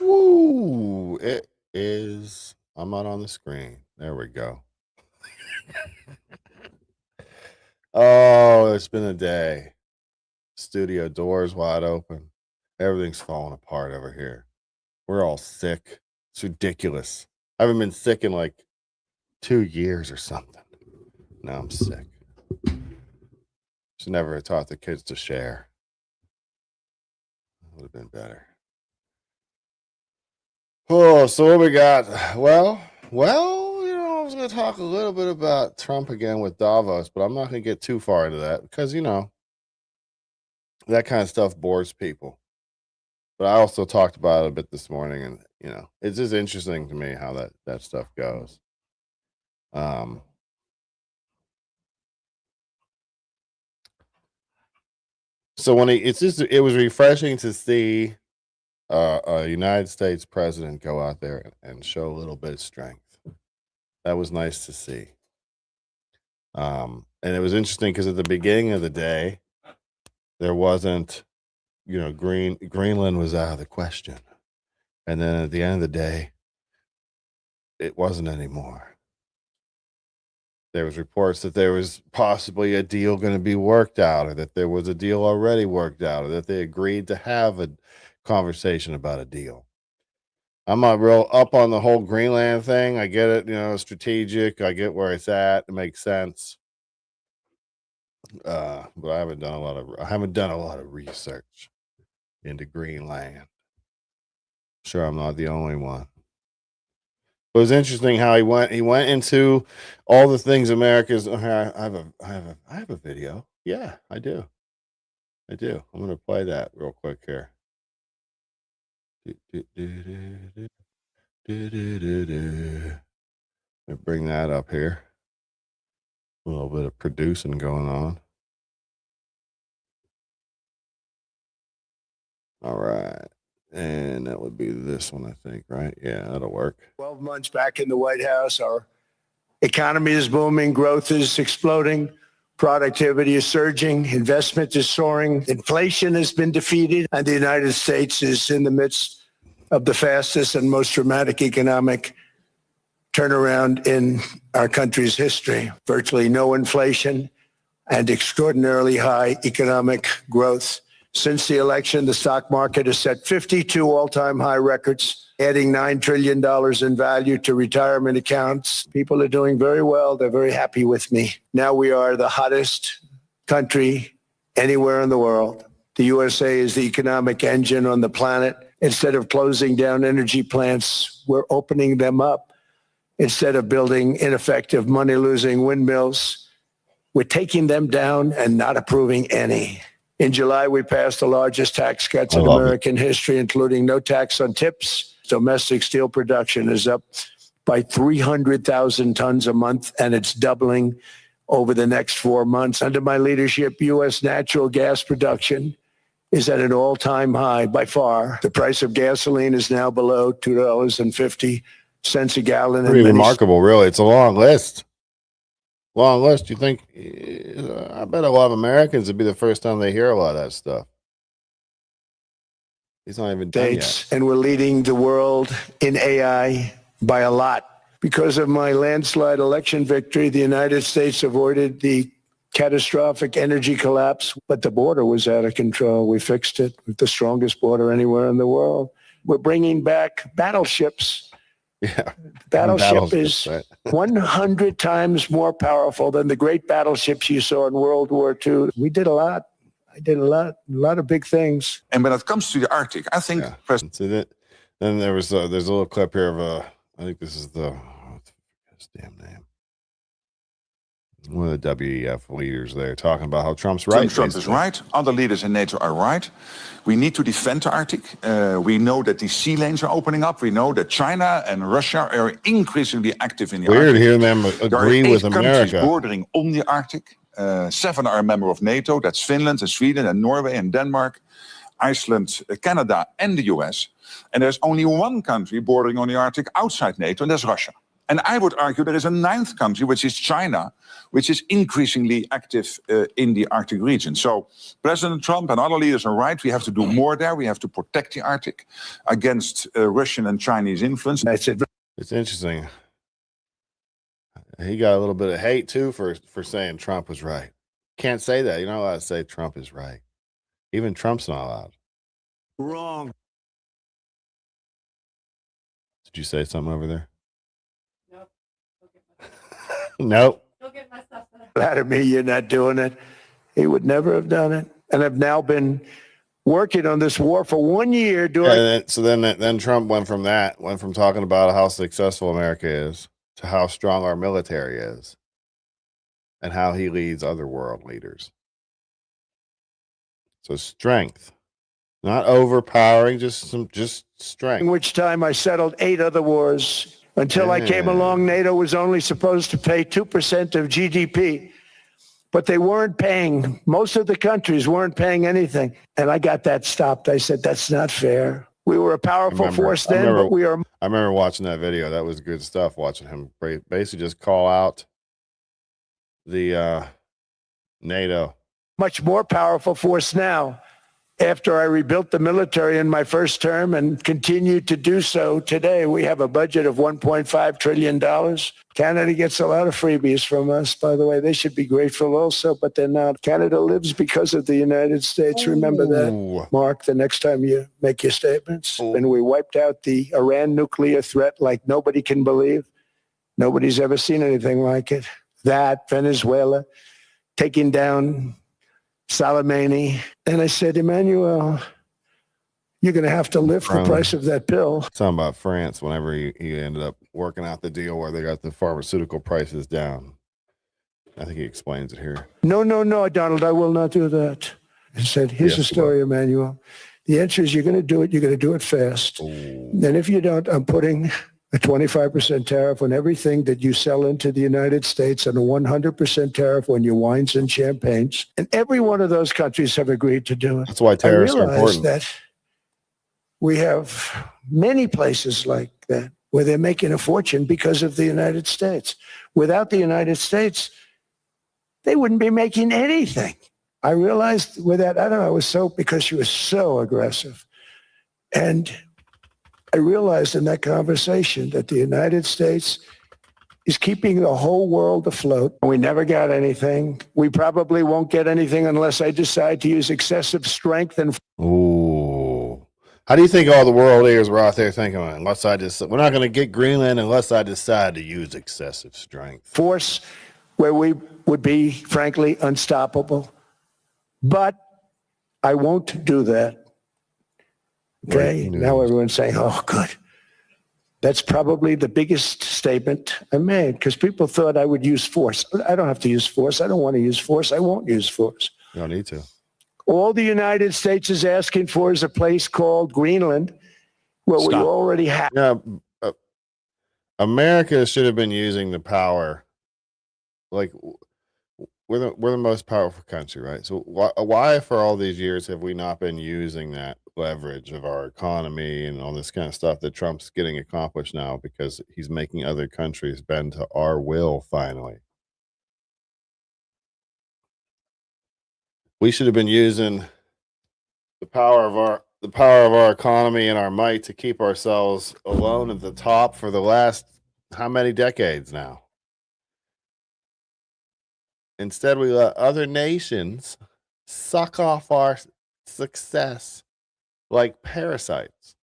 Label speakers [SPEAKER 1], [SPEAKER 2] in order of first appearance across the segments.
[SPEAKER 1] Woo! It is. I'm not on the screen. There we go. Oh, it's been a day. Studio doors wide open. Everything's falling apart over here. We're all sick. It's ridiculous. I haven't been sick in like 2 years or something. Now I'm sick. Should never have taught the kids to share. Would have been better. Oh, so what we got? I was going to talk a little bit about Trump again with Davos, but I'm not going to get too far into that because, that kind of stuff bores people. But I also talked about it a bit this morning, and, it's just interesting to me how that stuff goes. Um, so it was refreshing to see a United States president go out there and show a little bit of strength. That was nice to see. And it was interesting because at the beginning of the day, there wasn't, Greenland was out of the question. And then at the end of the day, it wasn't anymore. There was reports that there was possibly a deal going to be worked out, or that there was a deal already worked out, or that they agreed to have a conversation about a deal. I'm not real up on the whole Greenland thing. I get it, strategic. I get where it's at. It makes sense. But I haven't done a lot of research into Greenland. Sure, I'm not the only one. It was interesting how he went into all the things America's. I have a video. Yeah, I do. I'm going to play that real quick here. Let me bring that up here. A little bit of producing going on. All right. And that would be this one, I think, right? Yeah, that'll work.
[SPEAKER 2] 12 months back in the White House, our economy is booming, growth is exploding, productivity is surging, investment is soaring, inflation has been defeated, and the United States is in the midst of the fastest and most dramatic economic turnaround in our country's history. Virtually no inflation and extraordinarily high economic growth. Since the election, the stock market has set 52 all-time high records, adding $9 trillion in value to retirement accounts. People are doing very well. They're very happy with me. Now we are the hottest country anywhere in the world. The USA is the economic engine on the planet. Instead of closing down energy plants, we're opening them up. Instead of building ineffective, money-losing windmills, we're taking them down and not approving any. In July, we passed the largest tax cuts in American history, including no tax on tips. Domestic steel production is up by 300,000 tons a month, and it's doubling over the next 4 months. Under my leadership, U.S. natural gas production is at an all-time high by far. The price of gasoline is now below $2.50 a gallon.
[SPEAKER 1] Pretty remarkable, really. It's a long list. Long list. You think? I bet a lot of Americans would be the first time they hear a lot of that stuff. He's not even done yet.
[SPEAKER 2] And we're leading the world in AI by a lot. Because of my landslide election victory, the United States avoided the catastrophic energy collapse, but the border was out of control. We fixed it with the strongest border anywhere in the world. We're bringing back battleships.
[SPEAKER 1] Yeah.
[SPEAKER 2] Battleship is 100 times more powerful than the great battleships you saw in World War II. We did a lot. I did a lot of big things.
[SPEAKER 3] And when it comes to the Arctic, I think...
[SPEAKER 1] So then there's a little clip here of I think this is what's his damn name? One of the WEF leaders there talking about how Trump's right.
[SPEAKER 3] Trump is right. Other leaders in NATO are right. We need to defend the Arctic. We know that these sea lanes are opening up. We know that China and Russia are increasingly active in the Arctic.
[SPEAKER 1] Weird hearing them agree with America.
[SPEAKER 3] There are 8 countries bordering on the Arctic. 7 are a member of NATO. That's Finland and Sweden and Norway and Denmark, Iceland, Canada and the US. And there's only 1 country bordering on the Arctic outside NATO, and that's Russia. And I would argue there is a 9th country, which is China, which is increasingly active in the Arctic region. So President Trump and other leaders are right. We have to do more there. We have to protect the Arctic against Russian and Chinese influence.
[SPEAKER 1] It's interesting. He got a little bit of hate, too, for saying Trump was right. Can't say that. You're not allowed to say Trump is right. Even Trump's not allowed.
[SPEAKER 2] Wrong.
[SPEAKER 1] Did you say something over there? Nope.
[SPEAKER 2] Don't get my stuff out of me, you're not doing it. He would never have done it. And I've now been working on this war for 1 year.
[SPEAKER 1] Then Trump went from talking about how successful America is to how strong our military is and how he leads other world leaders. So strength, not overpowering, just strength.
[SPEAKER 2] In which time I settled 8 other wars. Until I came along, NATO was only supposed to pay 2% of GDP, but they weren't paying. Most of the countries weren't paying anything. And I got that stopped. I said, that's not fair. We were a powerful force then, but we are.
[SPEAKER 1] I remember watching that video. That was good stuff, watching him basically just call out the NATO.
[SPEAKER 2] Much more powerful force now. After I rebuilt the military in my first term and continued to do so today, we have a budget of $1.5 trillion. Canada gets a lot of freebies from us, by the way. They should be grateful also, but they're not. Canada lives because of the United States. Remember that, Mark, the next time you make your statements. When we wiped out the Iran nuclear threat like nobody can believe. Nobody's ever seen anything like it. That, Venezuela, taking down Soleimani. And I said, Emmanuel, you're going to have to lift the price of that pill.
[SPEAKER 1] Something about France whenever he ended up working out the deal where they got the pharmaceutical prices down. I think he explains it here.
[SPEAKER 2] No, Donald, I will not do that. He said, here's the story, Emmanuel. The answer is you're going to do it. You're going to do it fast.
[SPEAKER 1] Ooh.
[SPEAKER 2] And if you don't, I'm putting a 25% tariff on everything that you sell into the United States and a 100% tariff on your wines and champagnes. And every one of those countries have agreed to do it.
[SPEAKER 1] That's why tariffs are
[SPEAKER 2] I realize
[SPEAKER 1] important.
[SPEAKER 2] that we have many places like that where they're making a fortune because of the United States. Without the United States, they wouldn't be making anything. I realized with that, I don't know, it was so because she was so aggressive. And I realized in that conversation that the United States is keeping the whole world afloat. We never got anything. We probably won't get anything unless I decide to use excessive strength and
[SPEAKER 1] Ooh. How do you think all the world leaders were out there thinking, unless I just, we're not going to get Greenland unless I decide to use excessive strength?
[SPEAKER 2] Force where we would be, frankly, unstoppable. But I won't do that. Okay, now everyone's saying, oh, good. That's probably the biggest statement I made because people thought I would use force. I don't have to use force. I don't want to use force. I won't use force.
[SPEAKER 1] You don't need to.
[SPEAKER 2] All the United States is asking for is a place called Greenland where we already have.
[SPEAKER 1] Yeah, America should have been using the power. Like, we're the most powerful country, right? So why for all these years have we not been using that leverage of our economy and all this kind of stuff that Trump's getting accomplished now because he's making other countries bend to our will finally? We should have been using the power of our economy and our might to keep ourselves alone at the top for the last how many decades now? Instead, we let other nations suck off our success like parasites.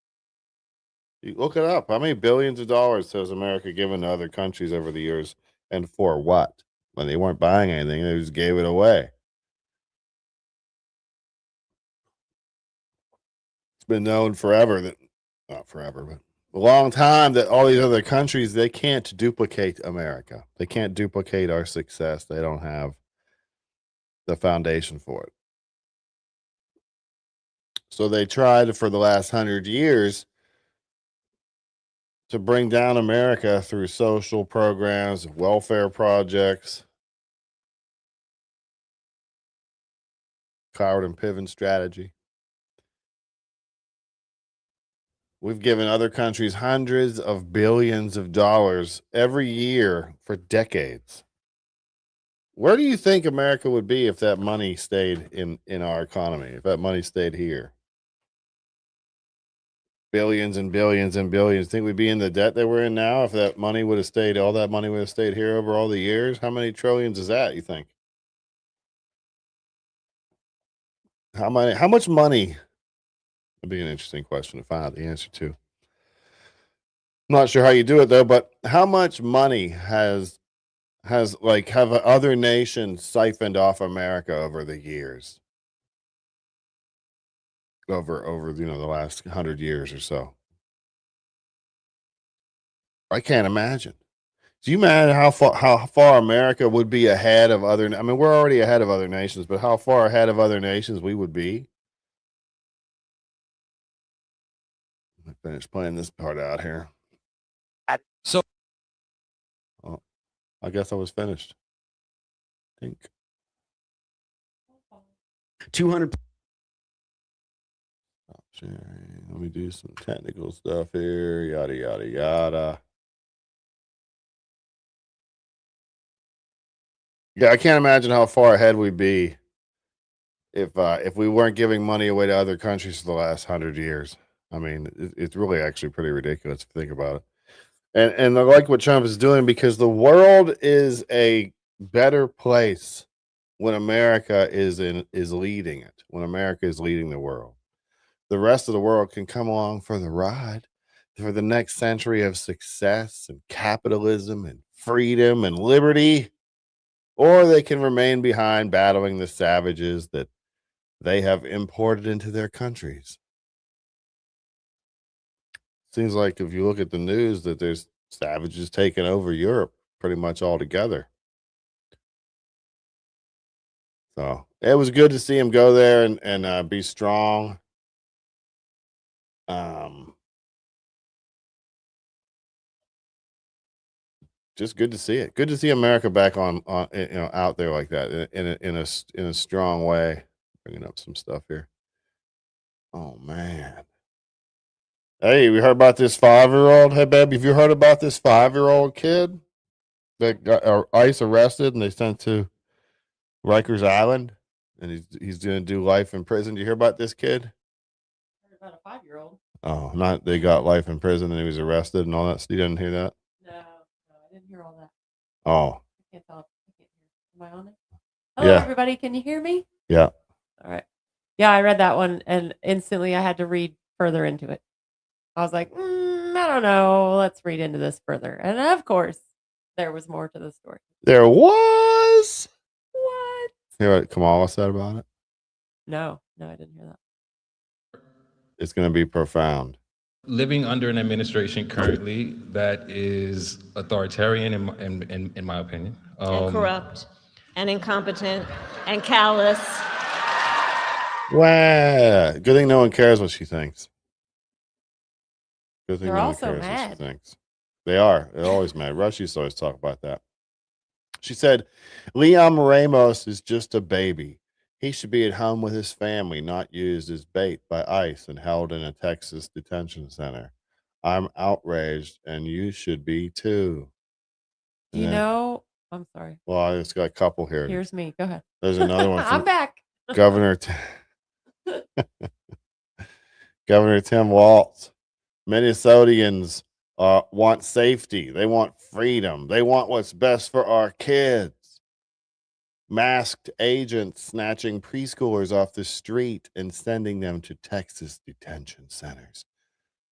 [SPEAKER 1] You look it up. How many billions of dollars has America given to other countries over the years? And for what? When they weren't buying anything, they just gave it away. It's been known forever that, not forever, but a long time that all these other countries, they can't duplicate America. They can't duplicate our success. They don't have the foundation for it. So they tried for the last 100 years to bring down America through social programs, welfare projects, Coward and Piven strategy. We've given other countries hundreds of billions of dollars every year for decades. Where do you think America would be if that money stayed in our economy, if that money stayed here? Billions and billions and billions. Think we'd be in the debt that we're in now if that money would have stayed, all that money would have stayed here over all the years? How many trillions is that, you think? How much money? That'd be an interesting question to find out the answer to. I'm not sure how you do it though, but how much money have other nations siphoned off America over the years? Over the last 100 years or so. I can't imagine. Do you imagine how far America would be ahead of other? I mean, we're already ahead of other nations, but how far ahead of other nations we would be? Let me finish playing this part out here.
[SPEAKER 4] So,
[SPEAKER 1] Oh, I guess I was finished. I think
[SPEAKER 4] 200.
[SPEAKER 1] Stop sharing. Let me do some technical stuff here. Yada yada yada. Yeah, I can't imagine how far ahead we'd be if we weren't giving money away to other countries for the last 100 years. I mean, it's really actually pretty ridiculous if you think about it. And I like what Trump is doing because the world is a better place when America is leading it. When America is leading the world, the rest of the world can come along for the ride for the next century of success and capitalism and freedom and liberty, or they can remain behind battling the savages that they have imported into their countries. Seems like if you look at the news that there's Savages taking over Europe pretty much altogether. So it was good to see him go there and be strong. Just good to see it. Good to see America back on out there like that in a strong way. Bringing up some stuff here. Oh man. Hey, we heard about this 5-year-old. Hey, babe, have you heard about this 5-year-old kid that got ICE arrested and they sent to Rikers Island, and he's going to do life in prison? Do you hear about this kid?
[SPEAKER 5] About a 5-year-old.
[SPEAKER 1] Oh, not they got life in prison and he was arrested and all that. You didn't hear that?
[SPEAKER 5] No, I didn't hear all that.
[SPEAKER 1] Oh,
[SPEAKER 5] I can't tell. I can't hear. Am I on it? Hello,
[SPEAKER 1] Yeah.
[SPEAKER 5] everybody. Can you hear me?
[SPEAKER 1] yeah.
[SPEAKER 5] All right. Yeah, I read that one and instantly I had to read further into it. I was like, I don't know. Let's read into this further. And of course, there was more to the story.
[SPEAKER 1] There was.
[SPEAKER 5] What?
[SPEAKER 1] Hear what Kamala said about it?
[SPEAKER 5] No, I didn't hear that.
[SPEAKER 1] It's going to be profound.
[SPEAKER 6] Living under an administration currently that is authoritarian, in my opinion,
[SPEAKER 7] and corrupt and incompetent and callous.
[SPEAKER 1] Wow. Good thing no one cares what she thinks. Good thing
[SPEAKER 5] They're
[SPEAKER 1] no one
[SPEAKER 5] also
[SPEAKER 1] cares what she
[SPEAKER 5] mad.
[SPEAKER 1] thinks. They are. They're always mad. Russia used to always talk about that. She said, Leon Ramos is just a baby. He should be at home with his family, not used as bait by ICE and held in a Texas detention center. I'm outraged, and you should be too.
[SPEAKER 5] Do you
[SPEAKER 1] And then-
[SPEAKER 5] know? I'm sorry.
[SPEAKER 1] Well, I just got a couple here.
[SPEAKER 5] Here's me. Go ahead.
[SPEAKER 1] There's another one
[SPEAKER 5] I'm
[SPEAKER 1] from
[SPEAKER 5] back.
[SPEAKER 1] Governor Governor Tim Walz. Minnesotians want safety. They want freedom. They want what's best for our kids. Masked agents snatching preschoolers off the street and sending them to Texas detention centers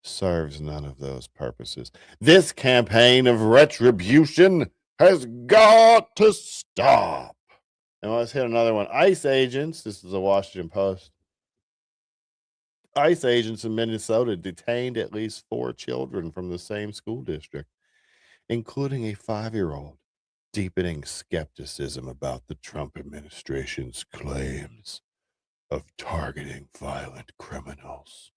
[SPEAKER 1] serves none of those purposes. This campaign of retribution has got to stop. And let's hit another one. ICE agents, this is the Washington Post. ICE agents in Minnesota detained at least 4 children from the same school district, including a 5-year-old, deepening skepticism about the Trump administration's claims of targeting violent criminals.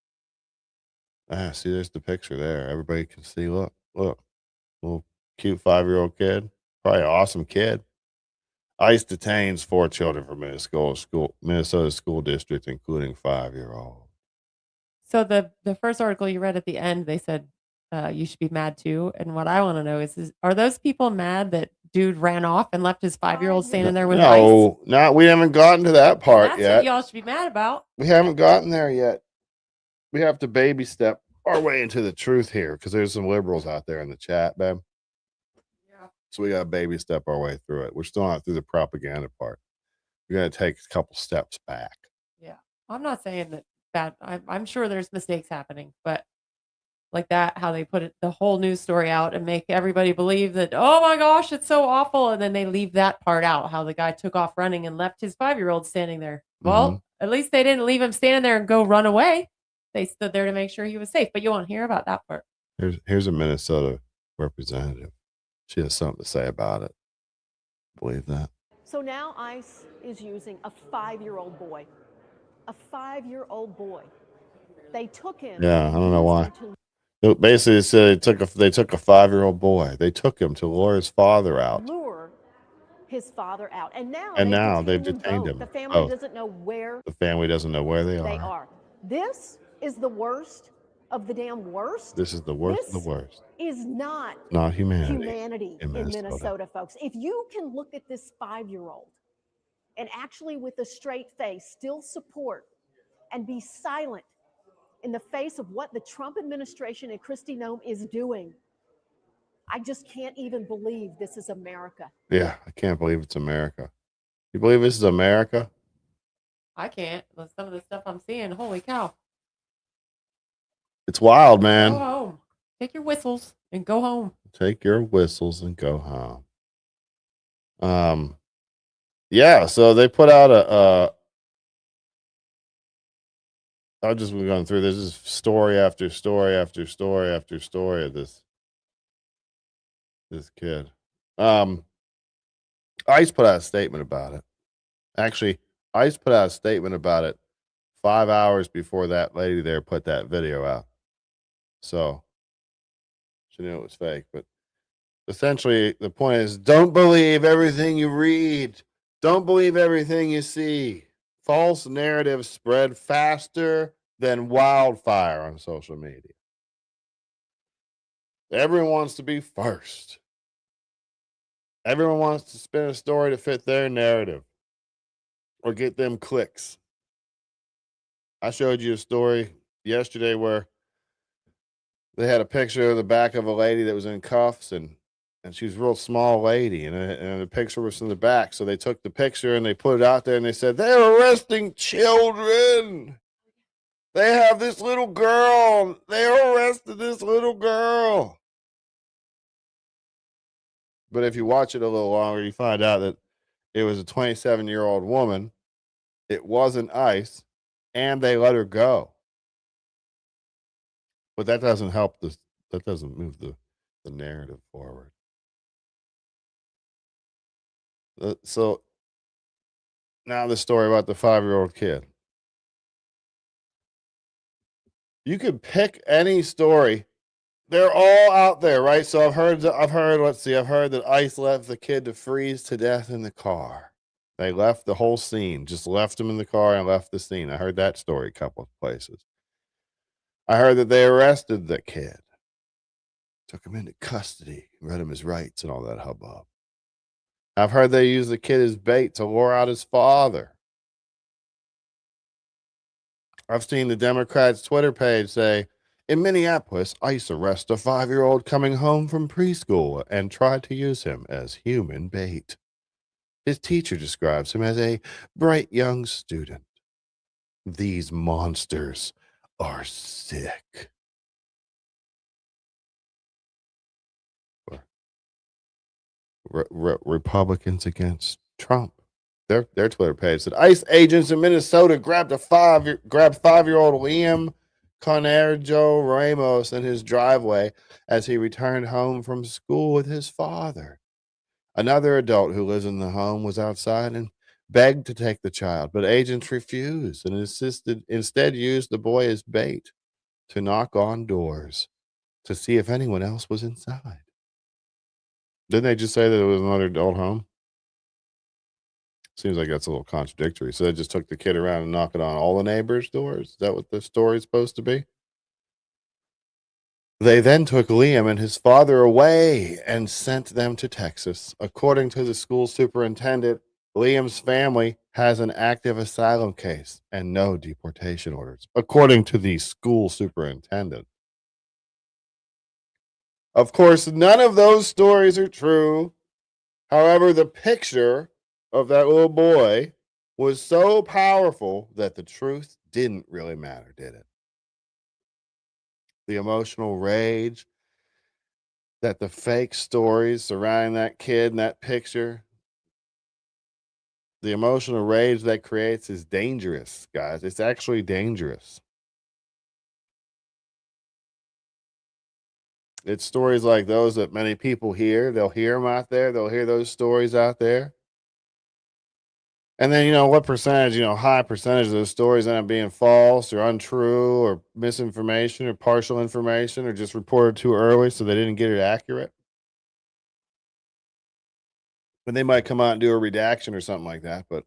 [SPEAKER 1] See, there's the picture there. Everybody can see. Look, little cute 5-year-old kid, probably an awesome kid. ICE detains 4 children from Minnesota school district, including 5-year-old.
[SPEAKER 5] So the first article you read at the end, they said you should be mad too. And what I want to know is are those people mad that dude ran off and left his 5-year-old standing there with ICE?
[SPEAKER 1] No, we haven't gotten to that part
[SPEAKER 5] That's
[SPEAKER 1] yet.
[SPEAKER 5] what y'all should be mad about.
[SPEAKER 1] We haven't gotten there yet. We have to baby step our way into the truth here because there's some liberals out there in the chat, babe.
[SPEAKER 5] Yeah.
[SPEAKER 1] So we got to baby step our way through it. We're still not through the propaganda part. We're going to take a couple steps back.
[SPEAKER 5] Yeah. I'm not saying that bad. I'm sure there's mistakes happening, but like that, how they put it, the whole news story out and make everybody believe that, oh my gosh, it's so awful. And then they leave that part out, how the guy took off running and left his 5-year-old standing there. Well, at least they didn't leave him standing there and go run away. They stood there to make sure he was safe, but you won't hear about that part.
[SPEAKER 1] Here's a Minnesota representative. She has something to say about it. Believe that?
[SPEAKER 8] So now ICE is using a 5-year-old boy. A 5-year-old boy. They took him.
[SPEAKER 1] Yeah, I don't know why. Basically, it said they took a 5-year-old boy. They took him to lure his father out.
[SPEAKER 8] Lure his father out. And
[SPEAKER 1] now they've detained him.
[SPEAKER 8] The family
[SPEAKER 1] Both.
[SPEAKER 8] doesn't know where
[SPEAKER 1] The family doesn't know where they
[SPEAKER 8] they
[SPEAKER 1] are.
[SPEAKER 8] are. This is the worst of the damn worst.
[SPEAKER 1] This is the worst of the worst.
[SPEAKER 8] Is not
[SPEAKER 1] humanity
[SPEAKER 8] in
[SPEAKER 1] Minnesota.
[SPEAKER 8] Minnesota, folks. If you can look at this 5-year-old and actually with a straight face still support and be silent in the face of what the Trump administration and Kristi Noem is doing, I just can't even believe this is America.
[SPEAKER 1] Yeah, I can't believe it's America. You believe this is America?
[SPEAKER 5] I can't. With some of the stuff I'm seeing, holy cow.
[SPEAKER 1] It's wild,
[SPEAKER 5] Go
[SPEAKER 1] man.
[SPEAKER 5] home. Take your whistles and go home.
[SPEAKER 1] Take your whistles and go home. Yeah, so they put out I've just been going through this. This is story after story after story after story of this This kid. ICE put out a statement about it. Actually, ICE put out a statement about it 5 hours before that lady there put that video out. So she knew it was fake. But essentially, the point is, don't believe everything you read. Don't believe everything you see. False narratives spread faster than wildfire on social media. Everyone wants to be first. Everyone wants to spin a story to fit their narrative or get them clicks. I showed you a story yesterday where they had a picture of the back of a lady that was in cuffs, and she was a real small lady, and the picture was from the back. So they took the picture and they put it out there and they said, they're arresting children. They have this little girl. They arrested this little girl. But if you watch it a little longer, you find out that it was a 27-year-old woman. It wasn't ICE, and they let her go. But that doesn't help this. That doesn't move the narrative forward. So now the story about the 5-year-old kid. You could pick any story. They're all out there, right? So I've heard that ICE left the kid to freeze to death in the car. They left the whole scene, just left him in the car and left the scene. I heard that story a couple of places. I heard that they arrested the kid, took him into custody, read him his rights and all that hubbub. I've heard they used the kid as bait to lure out his father. I've seen the Democrats' Twitter page say, in Minneapolis, ICE arrests a 5-year-old coming home from preschool and tried to use him as human bait. His teacher describes him as a bright young student. These monsters are sick. Republicans against Trump. Their Twitter page said ICE agents in Minnesota grabbed 5-year-old Liam Conerjo Ramos in his driveway as he returned home from school with his father. Another adult who lives in the home was outside and begged to take the child, but agents refused and instead used the boy as bait to knock on doors to see if anyone else was inside. Didn't they just say that it was another adult home? Seems like that's a little contradictory. So they just took the kid around and knocked on all the neighbors' doors? Is that what the story's supposed to be? They then took Liam and his father away and sent them to Texas. According to the school superintendent, Liam's family has an active asylum case and no deportation orders, according to the school superintendent. Of course, none of those stories are true. However, the picture of that little boy was so powerful that the truth didn't really matter, did it? The emotional rage that the fake stories surrounding that kid and that picture, the emotional rage that creates is dangerous, guys. It's actually dangerous. It's stories like those that many people hear. They'll hear them out there. They'll hear those stories out there. And then, what percentage, high percentage of those stories end up being false or untrue or misinformation or partial information or just reported too early so they didn't get it accurate. And they might come out and do a redaction or something like that, but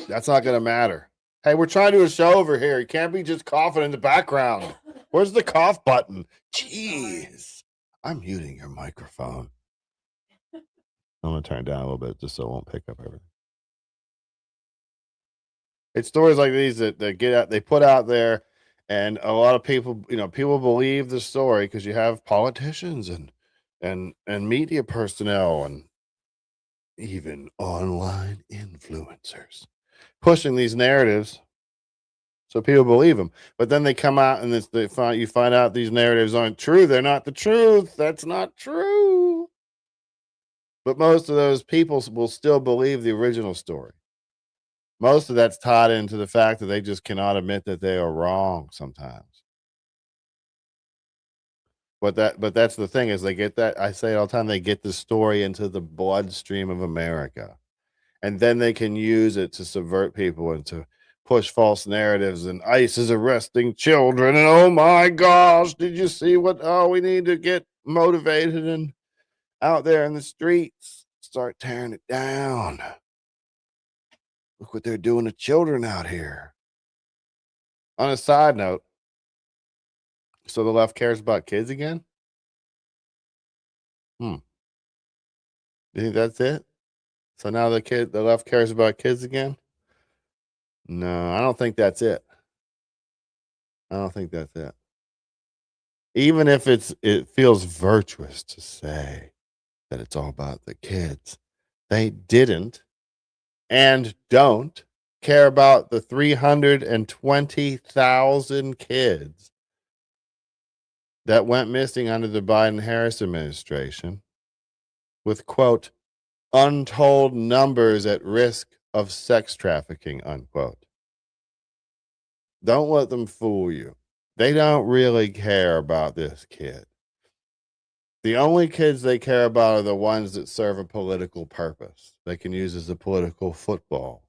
[SPEAKER 1] that's not going to matter. Hey, we're trying to do a show over here. You can't be just coughing in the background. Where's the cough button? Jeez. I'm muting your microphone. I'm going to turn it down a little bit just so it won't pick up everything. It's stories like these that get out, they put out there, and a lot of people, people believe the story because you have politicians and media personnel and even online influencers pushing these narratives so people believe them. But then they come out and you find out these narratives aren't true. They're not the truth. That's not true. But most of those people will still believe the original story. Most of that's tied into the fact that they just cannot admit that they are wrong sometimes. But that's the thing is they get that. I say it all the time. They get the story into the bloodstream of America, and then they can use it to subvert people and to push false narratives. And ICE is arresting children. And oh my gosh, did you see what? Oh, we need to get motivated and out there in the streets, start tearing it down. Look what they're doing to children out here. On a side note, so the left cares about kids again? You think that's it? So now the left cares about kids again? No, I don't think that's it. I don't think that's it. Even if it feels virtuous to say that it's all about the kids, they didn't and don't care about the 320,000 kids that went missing under the Biden-Harris administration with, quote, untold numbers at risk of sex trafficking, unquote. Don't let them fool you. They don't really care about this kid. The only kids they care about are the ones that serve a political purpose. They can use as a political football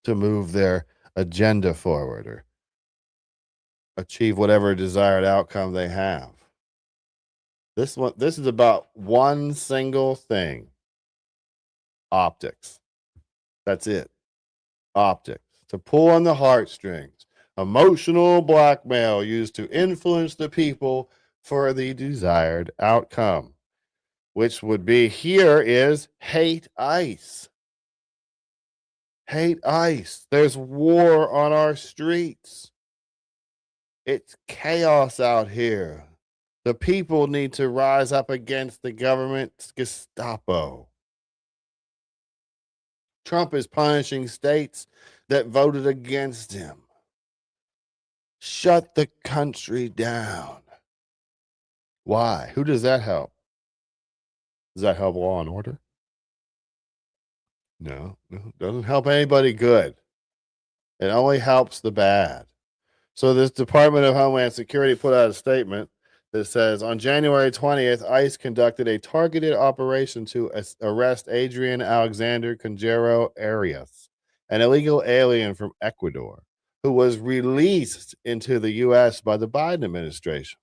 [SPEAKER 1] to move their agenda forward or achieve whatever desired outcome they have. This is about one single thing. Optics. That's it. Optics. To pull on the heartstrings. Emotional blackmail used to influence the people for the desired outcome, which would be here is hate ICE. Hate ICE. There's war on our streets. It's chaos out here. The people need to rise up against the government's Gestapo. Trump is punishing states that voted against him. Shut the country down. Why? Who does that help? Does that help law and order? No, it doesn't help anybody good. It only helps the bad. So this Department of Homeland Security put out a statement that says on January 20th, ICE conducted a targeted operation to arrest Adrian Alexander Conjero Arias, an illegal alien from Ecuador, who was released into the U.S. by the Biden administration.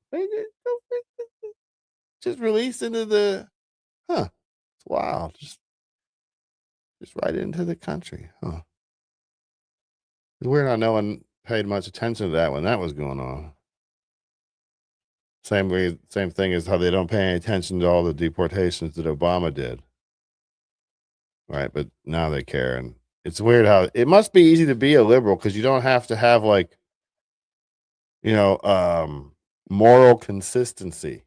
[SPEAKER 1] Just released into the, it's wild. Just right into the country, huh? Weird how no one paid much attention to that when that was going on. Same thing as how they don't pay any attention to all the deportations that Obama did. Right, but now they care. And it's weird how it must be easy to be a liberal because you don't have to have moral consistency.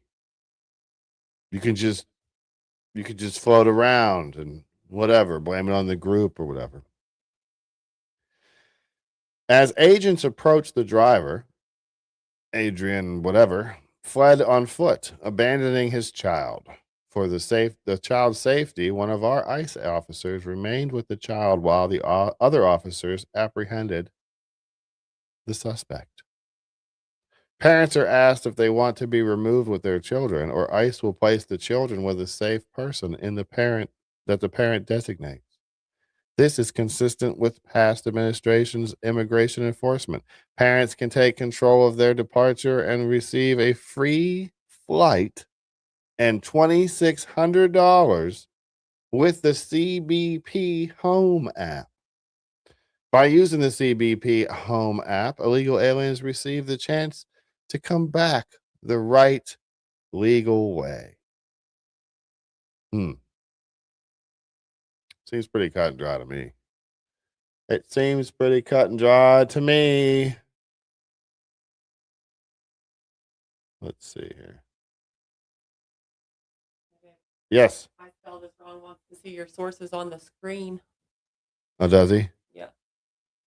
[SPEAKER 1] You could just float around and whatever, blame it on the group or whatever. As agents approached the driver, Adrian whatever, fled on foot, abandoning his child. For the child's safety, one of our ICE officers remained with the child while the other officers apprehended the suspect. Parents are asked if they want to be removed with their children, or ICE will place the children with a safe person that the parent designates. This is consistent with past administrations' immigration enforcement. Parents can take control of their departure and receive a free flight and $2,600 with the CBP Home app. By using the CBP Home app, illegal aliens receive the chance to come back the right legal way. Seems pretty cut and dry to me. It seems pretty cut and dry to me. Let's see here. Yes.
[SPEAKER 5] I spelled this wrong. Wants to see your sources on the screen.
[SPEAKER 1] Oh, does he?
[SPEAKER 5] Yeah.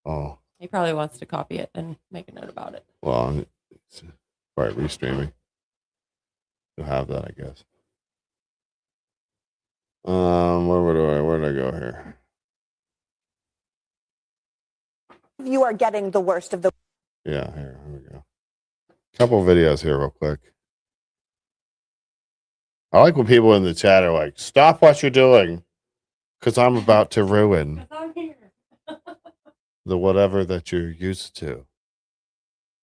[SPEAKER 1] Oh.
[SPEAKER 5] He probably wants to copy it and make a note about it.
[SPEAKER 1] Well, it's probably restreaming. You'll have that, I guess. Where did I go here?
[SPEAKER 9] You are getting the worst of the.
[SPEAKER 1] Yeah, here we go. Couple videos here real quick. I like when people in the chat are like, stop what you're doing because I'm about to ruin the whatever that you're used to.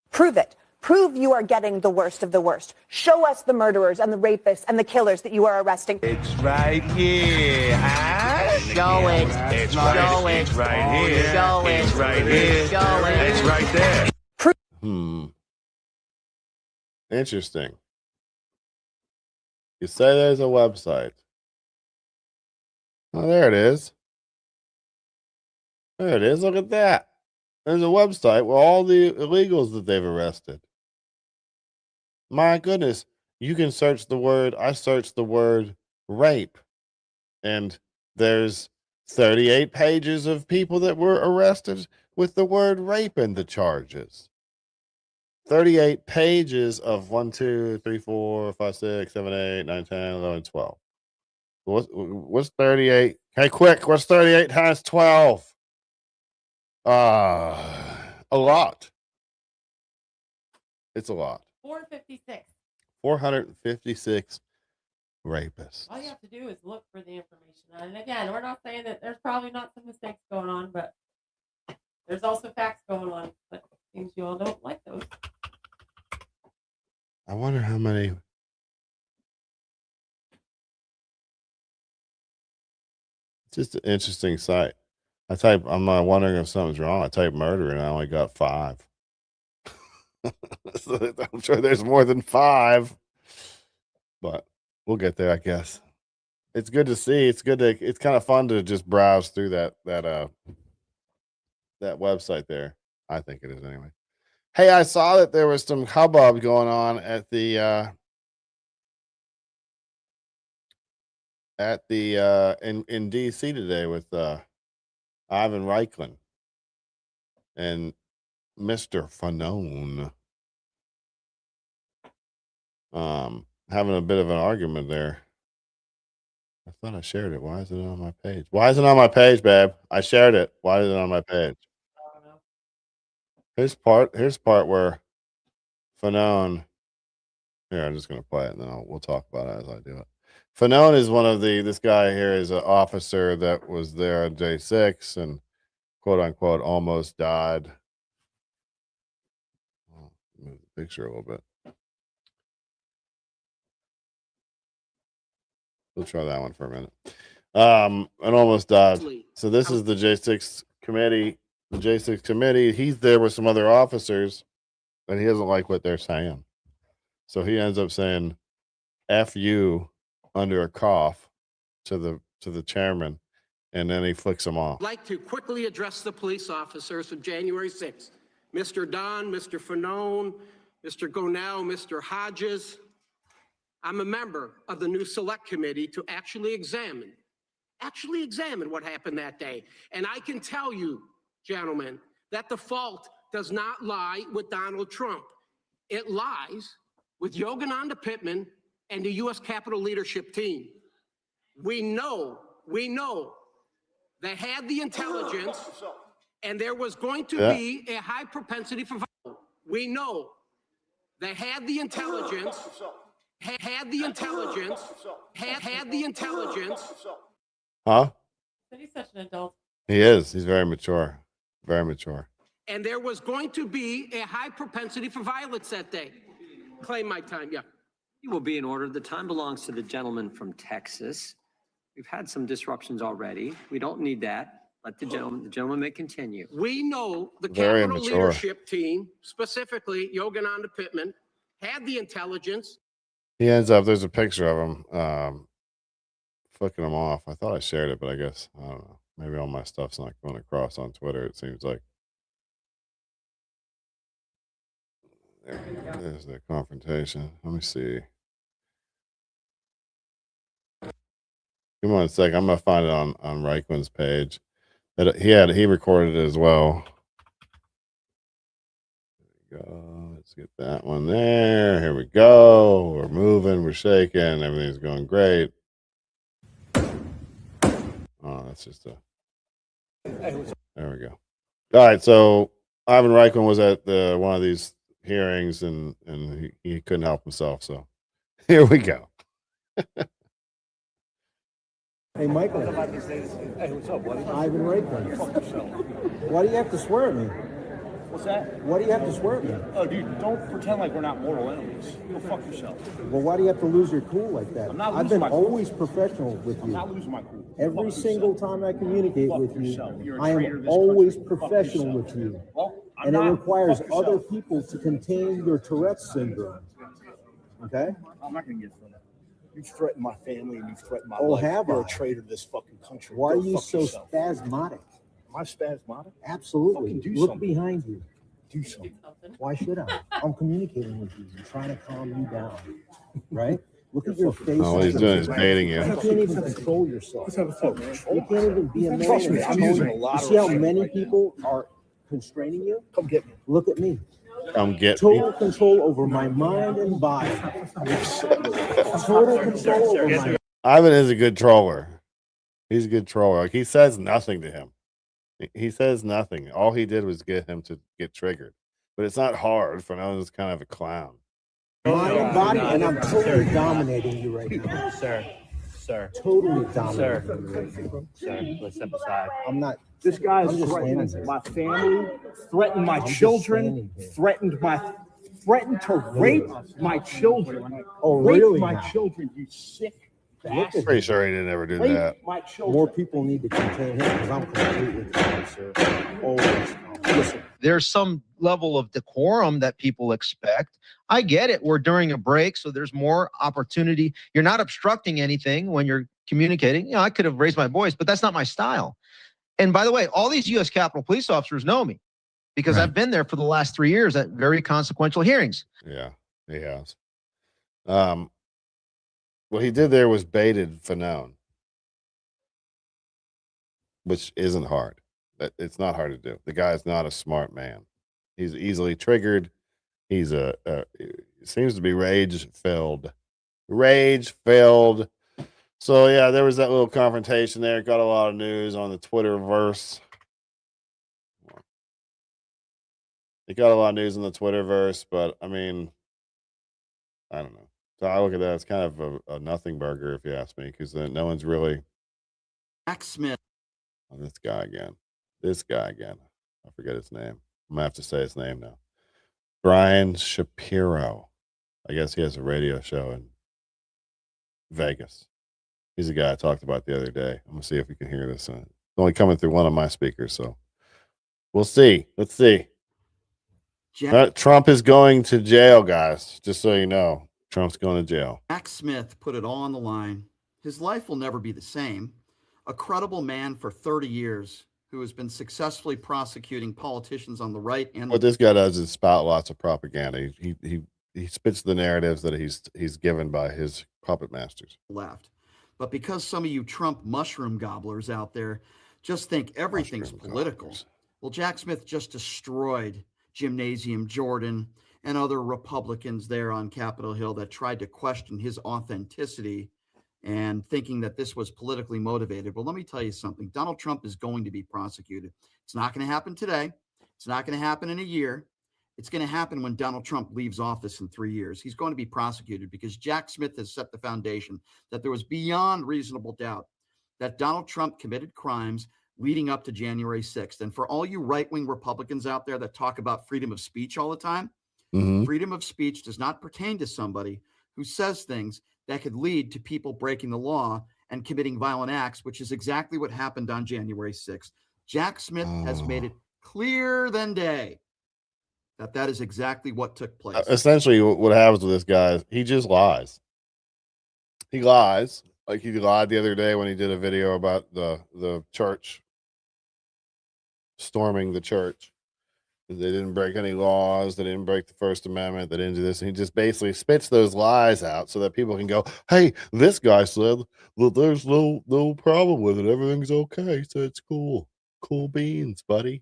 [SPEAKER 9] Prove it. Prove you are getting the worst of the worst. Show us the murderers and the rapists and the killers that you are arresting.
[SPEAKER 10] It's right here, huh?
[SPEAKER 9] Show it.
[SPEAKER 10] It's right, it's right here.
[SPEAKER 9] Show it.
[SPEAKER 10] It's right here.
[SPEAKER 9] Show it.
[SPEAKER 10] It's right there.
[SPEAKER 1] Interesting. You say there's a website. Oh, there it is. There it is. Look at that. There's a website with all the illegals that they've arrested. My goodness. You can search the word. I searched the word rape. And there's 38 pages of people that were arrested with the word rape in the charges. 38 pages of 1, 2, 3, 4, 5, 6, 7, 8, 9, 10, 11, 12. What's 38? Hey, quick. What's 38 times 12? A lot. It's a lot.
[SPEAKER 5] 456.
[SPEAKER 1] 456 rapists.
[SPEAKER 5] All you have to do is look for the information. And again, we're not saying that there's probably not some mistakes going on, but there's also facts going on. But it seems you all don't like those.
[SPEAKER 1] I wonder how many. It's just an interesting site. I'm wondering if something's wrong. I type murder and I only got 5. So I'm sure there's more than 5, but we'll get there, I guess. It's good to see. It's kind of fun to just browse through that website there. I think it is anyway. Hey, I saw that there was some hubbub going on at the in DC today with Ivan Reichland and Mr. Fanone having a bit of an argument there. I thought I shared it. Why is it on my page? Why is it on my page, babe? I shared it. Why is it on my page? Here's part where Fanone. Here, I'm just gonna play it and then we'll talk about it as I do it. Fanone is one of this guy here is an officer that was there on day 6 and quote unquote almost died. I'll move the picture a little bit. We'll try that one for a minute. And almost died. So this is the J6 committee. The J6 committee, he's there with some other officers, and he doesn't like what they're saying. So he ends up saying F you under a cough to the chairman, and then he flicks him off.
[SPEAKER 11] I'd like to quickly address the police officers of January 6th. Mr. Don, Mr. Fanone, Mr. Gonell, Mr. Hodges. I'm a member of the new select committee to actually examine what happened that day. And I can tell you, gentlemen, that the fault does not lie with Donald Trump. It lies with Yogananda Pittman and the U.S. Capitol leadership team. We know they had the intelligence and there was going to be a high propensity for violence. We know they had the intelligence, had the intelligence.
[SPEAKER 1] Huh?
[SPEAKER 5] But he's such an adult.
[SPEAKER 1] He is. He's very mature. Very mature.
[SPEAKER 11] And there was going to be a high propensity for violence that day. Claim my time, yeah.
[SPEAKER 12] You will be in order. The time belongs to the gentleman from Texas. We've had some disruptions already. We don't need that. Let the gentleman may continue.
[SPEAKER 11] We know the
[SPEAKER 1] Very
[SPEAKER 11] Capitol
[SPEAKER 1] immature.
[SPEAKER 11] leadership team, specifically Yogananda Pittman, had the intelligence.
[SPEAKER 1] He ends up, there's a picture of him flicking him off. I thought I shared it, but I guess, I don't know. Maybe all my stuff's not going across on Twitter, it seems like. There's the confrontation. Let me see. Give me 1 second. I'm going to find it on Reichland's page. He recorded it as well. There we go. Let's get that one there. Here we go. We're moving. We're shaking. Everything's going great. Oh, that's just a... There we go. All right. So Ivan Reichland was at one of these hearings, and he couldn't help himself. So here we go.
[SPEAKER 13] Hey, Michael.
[SPEAKER 10] Hey, what's up, buddy?
[SPEAKER 13] Ivan Raycliffe.
[SPEAKER 10] Fuck yourself.
[SPEAKER 13] Why do you have to swear at me?
[SPEAKER 10] What's that?
[SPEAKER 13] Why do you have to swear at me?
[SPEAKER 10] Oh, dude, don't pretend like we're not mortal enemies. Go fuck yourself.
[SPEAKER 13] Well, why do you have to lose your cool like that?
[SPEAKER 10] I'm not
[SPEAKER 13] I've
[SPEAKER 10] losing
[SPEAKER 13] been
[SPEAKER 10] my cool.
[SPEAKER 13] always professional with you.
[SPEAKER 10] I'm not losing my cool.
[SPEAKER 13] Every
[SPEAKER 10] Fuck
[SPEAKER 13] single
[SPEAKER 10] yourself.
[SPEAKER 13] time I communicate
[SPEAKER 10] Fuck
[SPEAKER 13] with you,
[SPEAKER 10] yourself. You're a
[SPEAKER 13] I
[SPEAKER 10] traitor to
[SPEAKER 13] am
[SPEAKER 10] this
[SPEAKER 13] always
[SPEAKER 10] country. Fuck
[SPEAKER 13] professional
[SPEAKER 10] yourself.
[SPEAKER 13] with you.
[SPEAKER 10] Well, I'm
[SPEAKER 13] And it
[SPEAKER 10] not.
[SPEAKER 13] requires
[SPEAKER 10] Fuck
[SPEAKER 13] other
[SPEAKER 10] yourself.
[SPEAKER 13] people to contain your Tourette's syndrome. Okay?
[SPEAKER 10] I'm not gonna get from it. You've threatened my family and you've threatened my
[SPEAKER 13] Oh,
[SPEAKER 10] life.
[SPEAKER 13] have
[SPEAKER 10] You're
[SPEAKER 13] I?
[SPEAKER 10] a traitor to this fucking country.
[SPEAKER 13] Why
[SPEAKER 10] Go
[SPEAKER 13] are you
[SPEAKER 10] fuck
[SPEAKER 13] so
[SPEAKER 10] yourself.
[SPEAKER 13] spasmodic?
[SPEAKER 10] Am I spasmodic?
[SPEAKER 13] Absolutely.
[SPEAKER 10] Fucking do
[SPEAKER 13] Look
[SPEAKER 10] something.
[SPEAKER 13] behind you.
[SPEAKER 10] Do something.
[SPEAKER 13] Why should I? I'm communicating with you. I'm trying to calm you down. Right? Look at your face.
[SPEAKER 1] Oh, what he's doing is baiting you.
[SPEAKER 13] You can't even control yourself. You can't even be a man.
[SPEAKER 10] Trust me, I'm using a
[SPEAKER 13] You
[SPEAKER 10] lot of
[SPEAKER 13] see how
[SPEAKER 10] restraint
[SPEAKER 13] many
[SPEAKER 10] right now.
[SPEAKER 13] people are constraining you?
[SPEAKER 10] Come get me.
[SPEAKER 13] Look at me.
[SPEAKER 1] Come get me.
[SPEAKER 13] Total control over my mind and body. Total control over my.
[SPEAKER 1] Ivan is a good troller. He's a good troller. Like, he says nothing to him. He says nothing. All he did was get him to get triggered. But it's not hard. Fanones is kind of a clown.
[SPEAKER 13] Mind and body, and I'm totally dominating you right now.
[SPEAKER 14] Sir,
[SPEAKER 13] Totally dominating you right now.
[SPEAKER 14] sir, let's step aside.
[SPEAKER 13] I'm not.
[SPEAKER 10] This guy
[SPEAKER 13] I'm
[SPEAKER 10] has
[SPEAKER 13] just
[SPEAKER 10] threatened
[SPEAKER 13] standing
[SPEAKER 10] my family, threatened my
[SPEAKER 13] I'm just
[SPEAKER 10] children,
[SPEAKER 13] standing here.
[SPEAKER 10] threatened to rape my children.
[SPEAKER 13] Oh,
[SPEAKER 10] Rape
[SPEAKER 13] really
[SPEAKER 10] my
[SPEAKER 13] now?
[SPEAKER 10] children, you sick
[SPEAKER 13] Look
[SPEAKER 10] bastard.
[SPEAKER 13] at
[SPEAKER 1] Pretty sure he didn't ever do
[SPEAKER 10] Rape
[SPEAKER 1] that.
[SPEAKER 10] my children.
[SPEAKER 13] More people need to contain him because I'm completely calm, sir. Always calm. Listen,
[SPEAKER 14] There's some level of decorum that people expect. I get it. We're during a break, so there's more opportunity. You're not obstructing anything when you're communicating. You know, I could have raised my voice, but that's not my style. And by the way, all these U.S. Capitol police officers know me because
[SPEAKER 1] Right.
[SPEAKER 14] I've been there for the last 3 years at very consequential hearings.
[SPEAKER 1] Yeah, he has. What he did there was baited Fanone, which isn't hard. It's not hard to do. The guy's not a smart man. He's easily triggered. He's seems to be rage filled. So yeah, there was that little confrontation there. Got a lot of news on the Twitterverse. It got a lot of news in the Twitterverse, but I mean, I don't know. So I look at that as kind of a nothing burger, if you ask me, because no one's really.
[SPEAKER 15] Jack Smith.
[SPEAKER 1] Oh, this guy again. I forget his name. I'm gonna have to say his name now. Brian Shapiro. I guess he has a radio show in Vegas. He's the guy I talked about the other day. I'm gonna see if we can hear this. It's only coming through one of my speakers, so we'll see. Let's see. Trump is going to jail, guys. Just so you know, Trump's going to jail.
[SPEAKER 15] Jack Smith put it all on the line. His life will never be the same. A credible man for 30 years who has been successfully prosecuting politicians on the right and
[SPEAKER 1] What this guy does is spout lots of propaganda. He spits the narratives that he's given by his puppet masters.
[SPEAKER 15] left. But because some of you Trump mushroom gobblers out there just think everything's political, well, Jack Smith just destroyed Gymnasium Jordan and other Republicans there on Capitol Hill that tried to question his authenticity and thinking that this was politically motivated. But let me tell you something. Donald Trump is going to be prosecuted. It's not going to happen today. It's not going to happen in a year. It's going to happen when Donald Trump leaves office in 3 years. He's going to be prosecuted because Jack Smith has set the foundation that there was beyond reasonable doubt that Donald Trump committed crimes leading up to January 6th. And for all you right-wing Republicans out there that talk about freedom of speech all the time, freedom of speech does not pertain to somebody who says things that could lead to people breaking the law and committing violent acts, which is exactly what happened on January 6th. Jack Smith has made it clear than day that is exactly what took place.
[SPEAKER 1] Essentially, what happens with this guy is he just lies. He lies. Like he lied the other day when he did a video about the church, storming the church. They didn't break any laws. They didn't break the First Amendment. They didn't do this. And he just basically spits those lies out so that people can go, hey, this guy said that there's no problem with it. Everything's okay. So it's cool. Cool beans, buddy.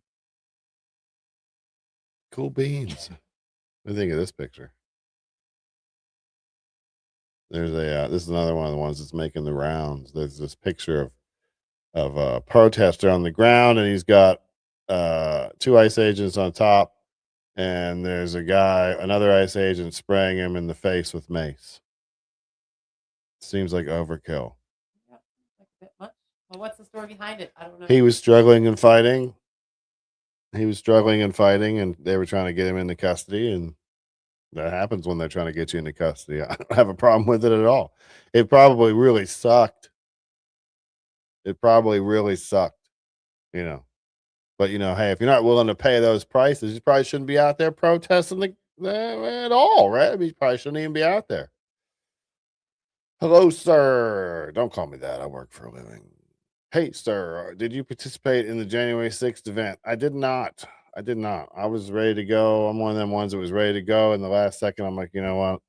[SPEAKER 1] Cool beans. What do you think of this picture? There's this is another one of the ones that's making the rounds. There's this picture of a protester on the ground, and he's got 2 ICE agents on top, and there's another ICE agent spraying him in the face with mace. Seems like overkill.
[SPEAKER 5] Yeah, like a bit much. Well, what's the story behind it? I don't know.
[SPEAKER 1] He was struggling and fighting. And they were trying to get him into custody, and that happens when they're trying to get you into custody. I don't have a problem with it at all. It probably really sucked. You know. But hey, if you're not willing to pay those prices, you probably shouldn't be out there protesting at all, right? I mean, you probably shouldn't even be out there. Hello, sir. Don't call me that. I work for a living. Hey, sir, did you participate in the January 6th event? I did not. I was ready to go. I'm one of them ones that was ready to go. In the last second, I'm like, you know what?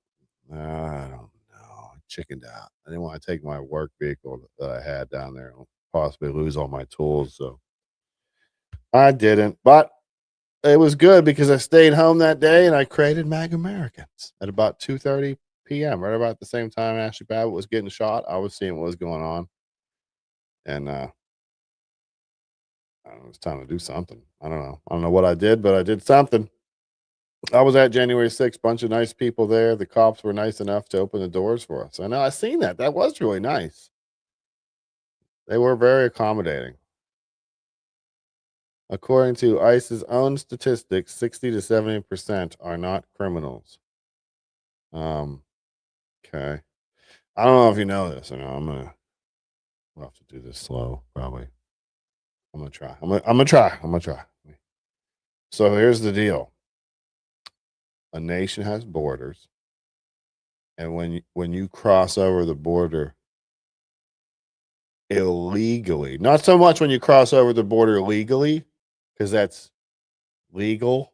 [SPEAKER 1] I don't know. I chickened out. I didn't want to take my work vehicle that I had down there and possibly lose all my tools. So I didn't. But it was good because I stayed home that day and I created Mag Americans at about 2:30 p.m. Right about the same time Ashley Babbitt was getting shot. I was seeing what was going on. And I don't know, it was time to do something. I don't know what I did, but I did something. I was at January 6th, bunch of nice people there. The cops were nice enough to open the doors for us. I know, I seen that. That was really nice. They were very accommodating. According to ICE's own statistics, 60 to 70% are not criminals. Okay. I don't know if you know this or no. We'll have to do this slow, probably. I'm gonna try. I'm gonna try. So here's the deal. A nation has borders, and when you cross over the border illegally, not so much when you cross over the border legally, because that's legal,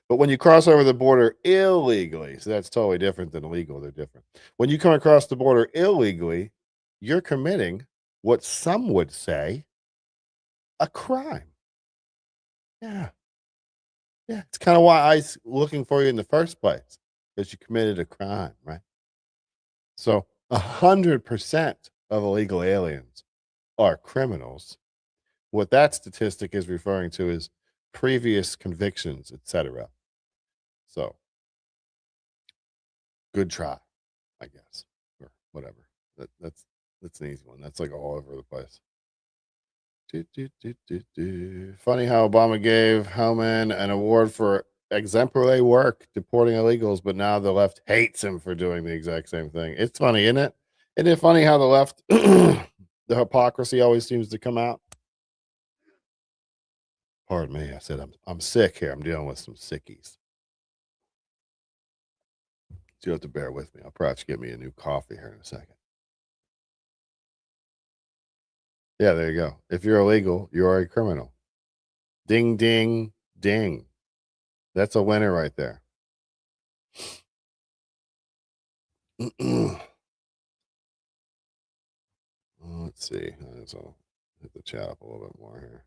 [SPEAKER 1] but when you cross over the border illegally, so that's totally different than illegal. They're different. When you come across the border illegally, you're committing what some would say a crime. Yeah. Yeah. It's kind of why ICE looking for you in the first place, because you committed a crime, right? So 100% of illegal aliens are criminals. What that statistic is referring to is previous convictions, etc. So good try, I guess, or whatever. That's an easy one. That's like all over the place. Funny how Obama gave Hellman an award for exemplary work deporting illegals, but now the left hates him for doing the exact same thing. It's funny, isn't it? Isn't it funny how the left, the hypocrisy always seems to come out? Pardon me. I said I'm sick here. I'm dealing with some sickies. So you have to bear with me. I'll perhaps get me a new coffee here in a second. Yeah, there you go. If you're illegal, you are a criminal. Ding, ding, ding. That's a winner right there. Let's see. I'll hit the chat up a little bit more here.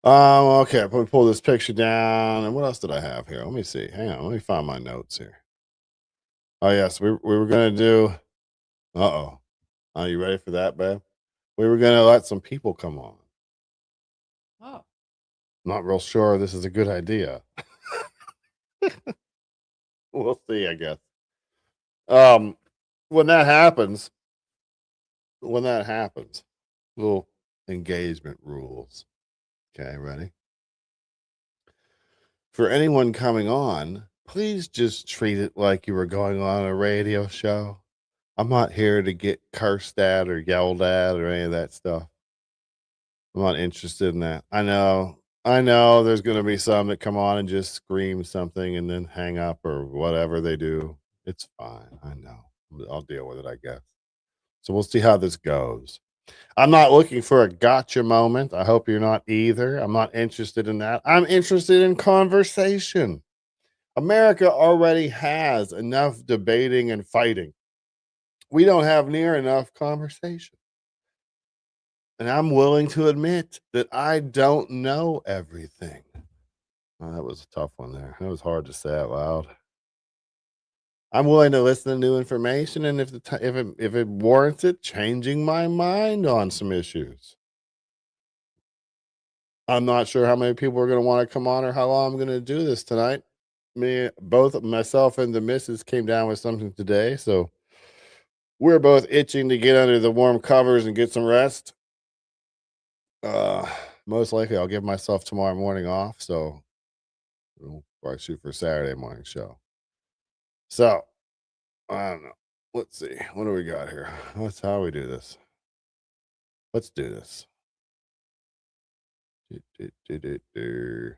[SPEAKER 1] Okay, I'm gonna pull this picture down. And what else did I have here? Let me see. Hang on, let me find my notes here. Oh yes, we were gonna do. Uh-oh. Are you ready for that, babe? We were gonna let some people come on.
[SPEAKER 5] Oh.
[SPEAKER 1] Not real sure this is a good idea. We'll see, I guess. When that happens, little engagement rules. Okay, ready? For anyone coming on, please just treat it like you were going on a radio show. I'm not here to get cursed at or yelled at or any of that stuff. I'm not interested in that. I know there's going to be some that come on and just scream something and then hang up or whatever they do. It's fine. I know. I'll deal with it, I guess. So we'll see how this goes. I'm not looking for a gotcha moment. I hope you're not either. I'm not interested in that. I'm interested in conversation. America already has enough debating and fighting. We don't have near enough conversation. And I'm willing to admit that I don't know everything. Oh, that was a tough one there. That was hard to say out loud. I'm willing to listen to new information, and if it warrants it, changing my mind on some issues. I'm not sure how many people are going to want to come on or how long I'm going to do this tonight. both myself and the missus came down with something today, so we're both itching to get under the warm covers and get some rest. Most likely I'll give myself tomorrow morning off, so we'll probably shoot for Saturday morning show. So I don't know. Let's see. What do we got here? How we do this? Let's do this. Do.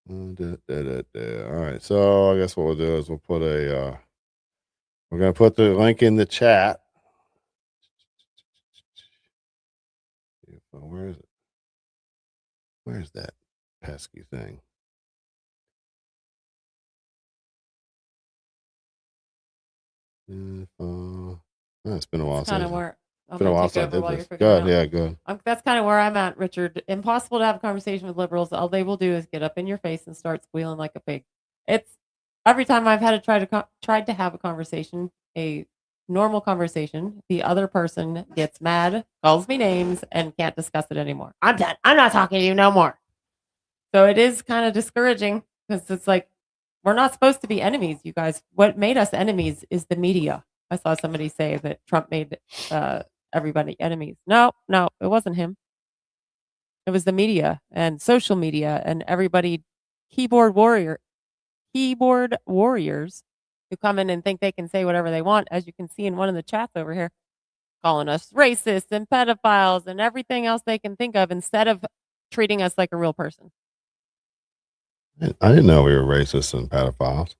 [SPEAKER 1] All right. So I guess what we'll do is we'll put we're gonna put the link in the chat. Where is it? Where's that pesky thing? It's been a while.
[SPEAKER 5] That's kind of where I'm
[SPEAKER 1] Been a
[SPEAKER 5] gonna
[SPEAKER 1] while
[SPEAKER 5] take
[SPEAKER 1] since I
[SPEAKER 5] over
[SPEAKER 1] did
[SPEAKER 5] while you're
[SPEAKER 1] this.
[SPEAKER 5] figuring it
[SPEAKER 1] Good,
[SPEAKER 5] out.
[SPEAKER 1] yeah, good.
[SPEAKER 5] That's kind of where I'm at, Richard. Impossible to have a conversation with liberals. All they will do is get up in your face and start squealing like a pig. It's every time I've had to tried to have a conversation, a normal conversation, the other person gets mad, calls me names, and can't discuss it anymore. I'm done. I'm not talking to you no more. So it is kind of discouraging because it's like we're not supposed to be enemies, you guys. What made us enemies is the media. I saw somebody say that Trump made everybody enemies. No, it wasn't him. It was the media and social media and everybody keyboard warriors who come in and think they can say whatever they want, as you can see in one of the chats over here, calling us racists and pedophiles and everything else they can think of instead of treating us like a real person.
[SPEAKER 1] I didn't know we were racist and pedophiles.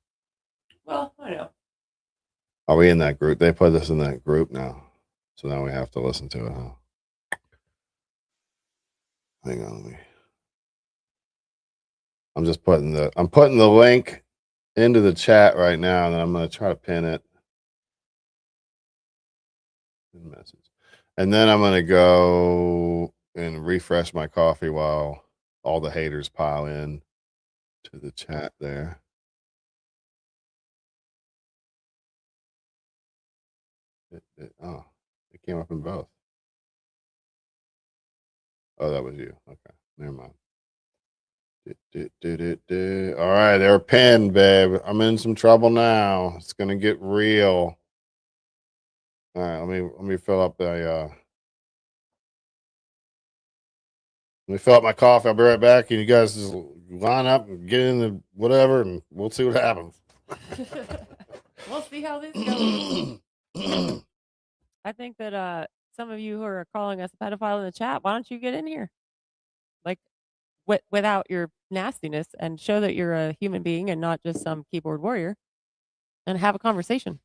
[SPEAKER 5] Well, I know.
[SPEAKER 1] Are we in that group? They put us in that group now. So now we have to listen to it, huh? Hang on. I'm putting the link into the chat right now, and then I'm going to try to pin it. Message. And then I'm going to go and refresh my coffee while all the haters pile in to the chat there. It came up in both. Oh, that was you. Okay, never mind. All right, they're pinned, babe. I'm in some trouble now. It's gonna get real. All right, let me fill up the let me fill up my coffee. I'll be right back, and you guys just line up and get in the whatever, and we'll see what happens.
[SPEAKER 5] We'll see how this goes. I think that some of you who are calling us a pedophile in the chat, why don't you get in here? Like without your nastiness and show that you're a human being and not just some keyboard warrior and have a conversation.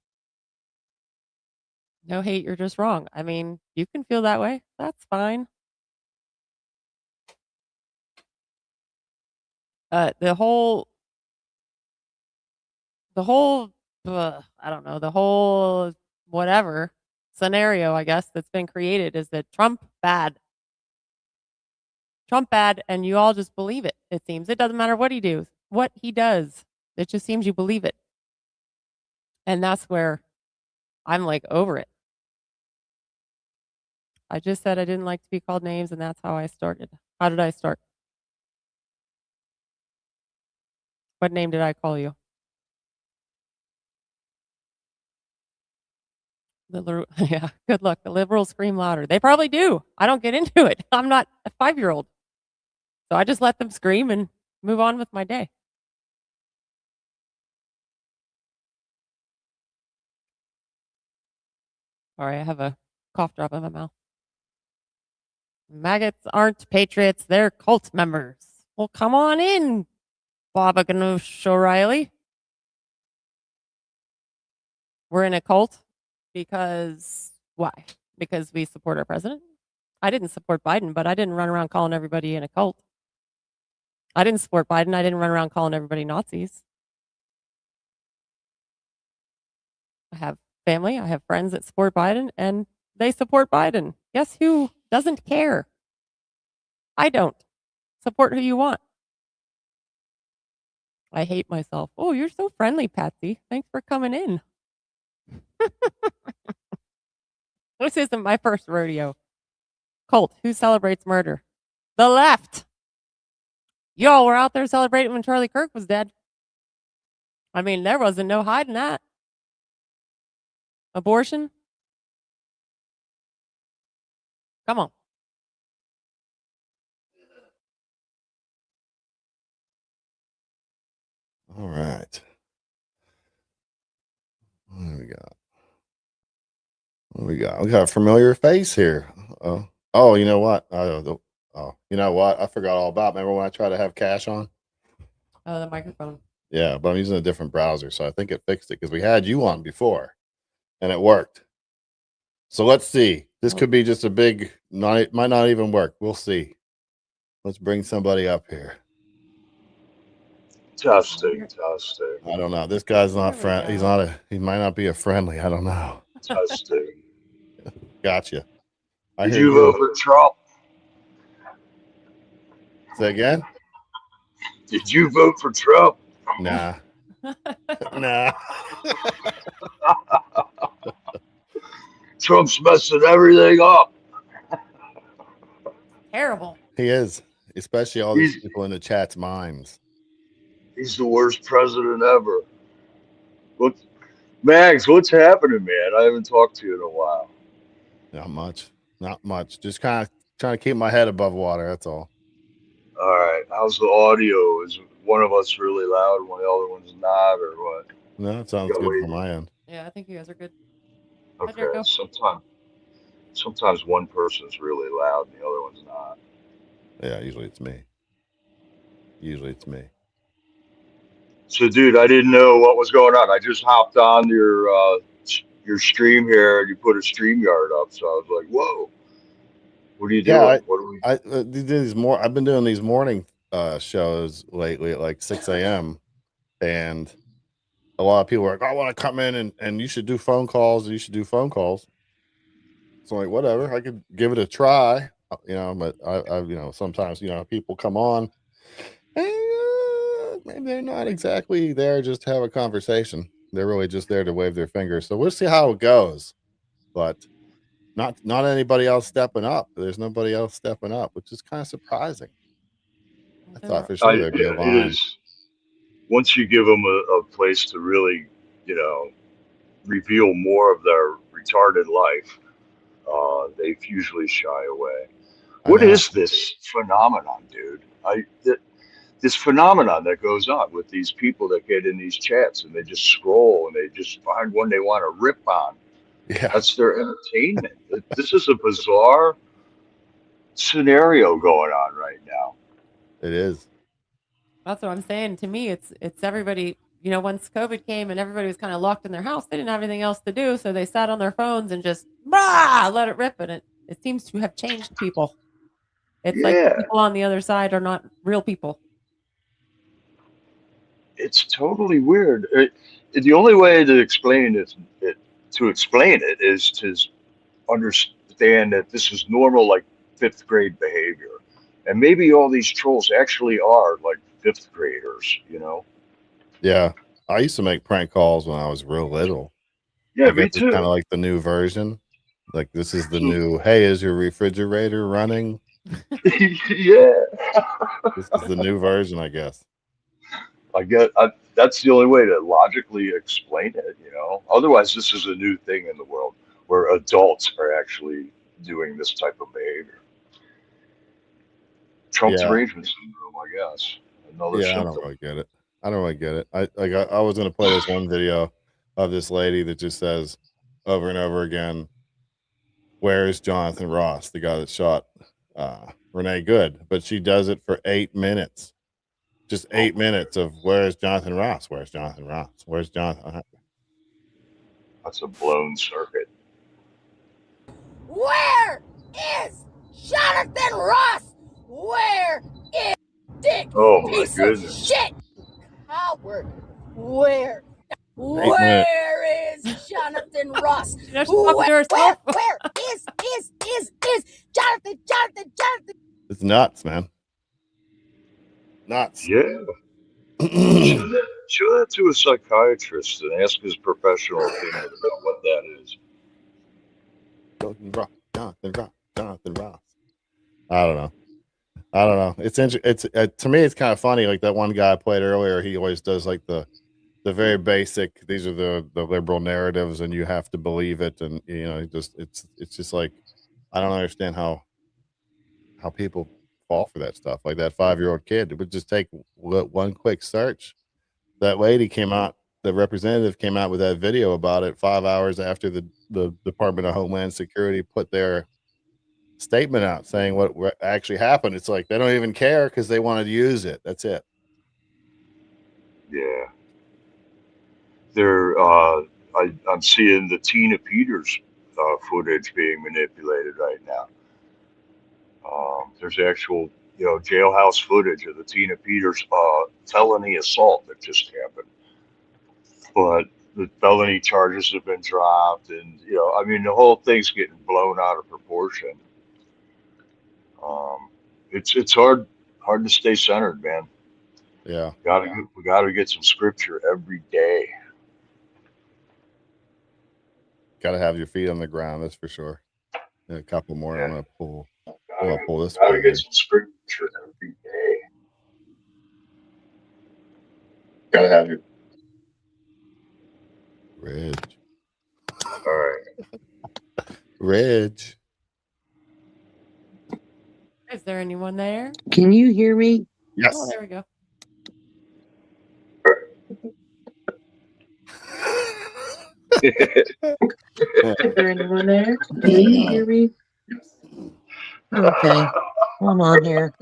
[SPEAKER 5] No hate, you're just wrong. I mean, you can feel that way. That's fine. The whole I don't know, the whole whatever scenario, I guess, that's been created is that Trump bad, and you all just believe it. It seems it doesn't matter what he does. It just seems you believe it, and that's where I'm like over it. I just said I didn't like to be called names, and that's how I started. How did I start? What name did I call you? Yeah, good luck. The liberals scream louder. They probably do. I don't get into it. I'm not a 5-year-old. So I just let them scream and move on with my day. Sorry, I have a cough drop in my mouth. Maggots aren't patriots. They're cult members. Well, come on in, Baba Ganoush O'Reilly. We're in a cult because why? Because we support our president? I didn't support Biden, but I didn't run around calling everybody in a cult. I didn't support Biden. I didn't run around calling everybody Nazis. I have family. I have friends that support Biden, and they support Biden. Guess who doesn't care? I don't. Support who you want. I hate myself. Oh, you're so friendly, Patsy. Thanks for coming in. This isn't my first rodeo. Cult. Who celebrates murder? The left. Y'all were out there celebrating when Charlie Kirk was dead. I mean, there wasn't no hiding that. Abortion? Come on.
[SPEAKER 1] All right. What do we got? What do we got? We got a familiar face here. Oh, you know what? You know what? I forgot all about. Remember when I tried to have Cash on?
[SPEAKER 5] Oh, the microphone.
[SPEAKER 1] Yeah, but I'm using a different browser, so I think it fixed it because we had you on before, and it worked. So let's see. This could be just a big. It might not even work. We'll see. Let's bring somebody up here.
[SPEAKER 16] Testing.
[SPEAKER 1] I don't know. This guy's not friend. He's not a. He might not be a friendly. I don't know.
[SPEAKER 16] Testing.
[SPEAKER 1] Gotcha.
[SPEAKER 16] Did you vote for Trump?
[SPEAKER 1] Say again?
[SPEAKER 16] Did you vote for Trump?
[SPEAKER 1] Nah. Nah.
[SPEAKER 16] Trump's messing everything up.
[SPEAKER 5] Terrible.
[SPEAKER 1] He is, especially all these people in the chat's minds.
[SPEAKER 16] He's the worst president ever. Mags, what's happening, man? I haven't talked to you in a while.
[SPEAKER 1] Not much. Not much. Just kind of trying to keep my head above water. That's all.
[SPEAKER 16] All right. How's the audio? Is one of us really loud and one of the other one's not, or what?
[SPEAKER 1] No, it sounds good from my end.
[SPEAKER 5] Yeah, I think you guys are good.
[SPEAKER 16] Okay. Sometimes one person's really loud and the other one's not.
[SPEAKER 1] Yeah, usually it's me.
[SPEAKER 16] So, dude, I didn't know what was going on. I just hopped on your stream here, and you put a StreamYard up. So I was like, "Whoa, what are you doing?
[SPEAKER 1] Yeah,
[SPEAKER 16] What are we?"
[SPEAKER 1] I've been doing these morning shows lately at like 6 a.m. and a lot of people are like, "I want to come in and you should do phone calls. You should do phone calls." So I'm like, whatever, I could give it a try, but I sometimes people come on. Maybe they're not exactly there just to have a conversation. They're really just there to wave their fingers. So we'll see how it goes. But not anybody else stepping up. There's nobody else stepping up, which is kind of surprising. I thought for sure there'd be a line.
[SPEAKER 16] It is. Once you give them a place to really, reveal more of their retarded life, they usually shy away. What is this phenomenon, dude? This phenomenon that goes on with these people that get in these chats and they just scroll and they just find one they want to rip on.
[SPEAKER 1] Yeah.
[SPEAKER 16] That's their entertainment. This is a bizarre scenario going on right now.
[SPEAKER 1] It is.
[SPEAKER 5] That's what I'm saying. To me, it's everybody, once COVID came and everybody was kind of locked in their house, they didn't have anything else to do. So they sat on their phones and just let it rip. And it seems to have changed people. It's like the people on the other side are not real people.
[SPEAKER 16] It's totally weird. The only way to explain it is to understand that this is normal, like 5th grade behavior. And maybe all these trolls actually are like 5th graders,
[SPEAKER 1] Yeah. I used to make prank calls when I was real little.
[SPEAKER 16] Yeah,
[SPEAKER 1] me
[SPEAKER 16] too.
[SPEAKER 1] It's kind of like the new version. Like this is the new, hey, is your refrigerator running?
[SPEAKER 16] Yeah.
[SPEAKER 1] This is the new version, I guess.
[SPEAKER 16] That's the only way to logically explain it, Otherwise, this is a new thing in the world where adults are actually doing this type of behavior. Trump's arrangement syndrome, I guess. Another symptom.
[SPEAKER 1] I don't really get it. I was gonna play this one video of this lady that just says over and over again, "Where is Jonathan Ross, the guy that shot Renee Good?" But she does it for 8 minutes. Just 8 minutes of where's Jonathan Ross? Where's Jonathan Ross? Where's Jonathan?
[SPEAKER 16] That's a blown circuit.
[SPEAKER 17] Where is Jonathan Ross? Where is Dick?
[SPEAKER 16] Oh my
[SPEAKER 17] piece
[SPEAKER 16] goodness.
[SPEAKER 17] Of shit. Coward. Where is Jonathan Ross? Where is Jonathan?
[SPEAKER 1] It's nuts, man. Nuts.
[SPEAKER 16] Yeah. Show that to a psychiatrist and ask his professional opinion about what that is.
[SPEAKER 1] Jonathan Ross. I don't know. I don't know. It's to me, it's kind of funny. Like that one guy I played earlier, he always does like the very basic. These are the liberal narratives, and you have to believe it. And it's just like I don't understand how people fall for that stuff. Like that 5-year-old kid, it would just take one quick search. That lady came out. The representative came out with that video about it 5 hours after the Department of Homeland Security put their statement out saying what actually happened. It's like they don't even care because they wanted to use it. That's it.
[SPEAKER 16] Yeah. I'm seeing the Tina Peters footage being manipulated right now. There's actual, jailhouse footage of the Tina Peters felony assault that just happened. But the felony charges have been dropped, and the whole thing's getting blown out of proportion. It's hard to stay centered, man.
[SPEAKER 1] Yeah,
[SPEAKER 16] we gotta get some scripture every day.
[SPEAKER 1] Got to have your feet on the ground. That's for sure. A couple more.
[SPEAKER 16] Yeah.
[SPEAKER 1] I'm gonna pull this.
[SPEAKER 16] Gotta get some scripture every day. Gotta have your
[SPEAKER 1] Reg.
[SPEAKER 16] All right.
[SPEAKER 1] Reg.
[SPEAKER 5] Is there anyone there?
[SPEAKER 18] Can you hear me?
[SPEAKER 1] Yes.
[SPEAKER 5] Oh, there we go.
[SPEAKER 18] Is there anyone there? Can you hear me? Okay. I'm on here.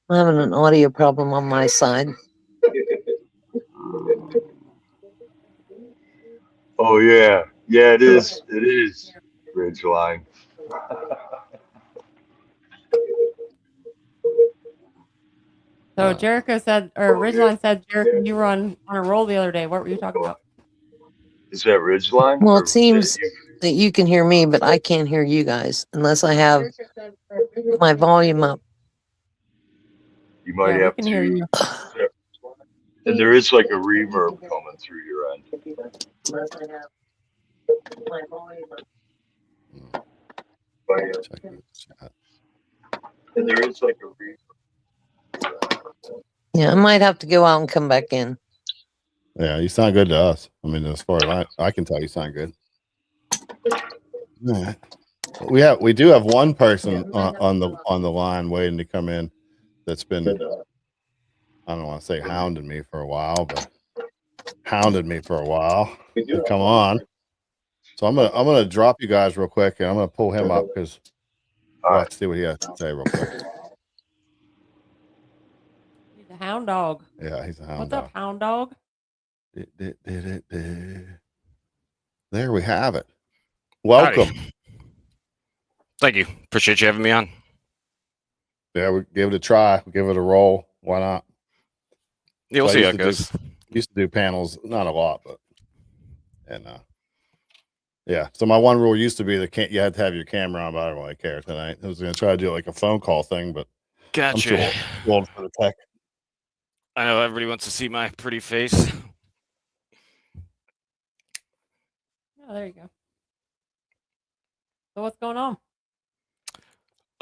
[SPEAKER 18] I'm having an audio problem on my side.
[SPEAKER 16] Oh yeah. Yeah, it is. It is. Ridgeline.
[SPEAKER 5] So Jericho said, or Ridgeline said, Jericho, you were on a roll the other day. What were you talking about?
[SPEAKER 16] Is that Ridgeline?
[SPEAKER 18] Well, it seems that you can hear me, but I can't hear you guys unless I have my volume up.
[SPEAKER 16] You might have
[SPEAKER 5] can hear you.
[SPEAKER 16] And there is like a reverb coming through your end. And there is like a reverb.
[SPEAKER 18] Yeah, I might have to go out and come back in.
[SPEAKER 1] Yeah, you sound good to us. I mean, as far as I can tell, you sound good. Yeah. We do have one person on the line waiting to come in that's been, I don't want to say hounding me for a while, but hounded me for a while to come on. So I'm gonna drop you guys real quick, and I'm gonna pull him up because let's see what he has to say real quick.
[SPEAKER 5] He's a hound dog.
[SPEAKER 1] Yeah, he's a hound
[SPEAKER 5] What's
[SPEAKER 1] dog.
[SPEAKER 5] up, hound dog?
[SPEAKER 1] There we have it. Welcome.
[SPEAKER 19] Howdy. Thank you. Appreciate you having me on.
[SPEAKER 1] Yeah, we give it a try. We give it a roll. Why not?
[SPEAKER 19] Yeah, we'll see how it goes.
[SPEAKER 1] Used to do panels, not a lot, but yeah. So my one rule used to be that you had to have your camera on, but I don't really care tonight. I was going to try to do like a phone call thing, but
[SPEAKER 19] Gotcha.
[SPEAKER 1] I'm too old for the tech.
[SPEAKER 19] I know everybody wants to see my pretty face.
[SPEAKER 5] Oh, there you go. So what's going on?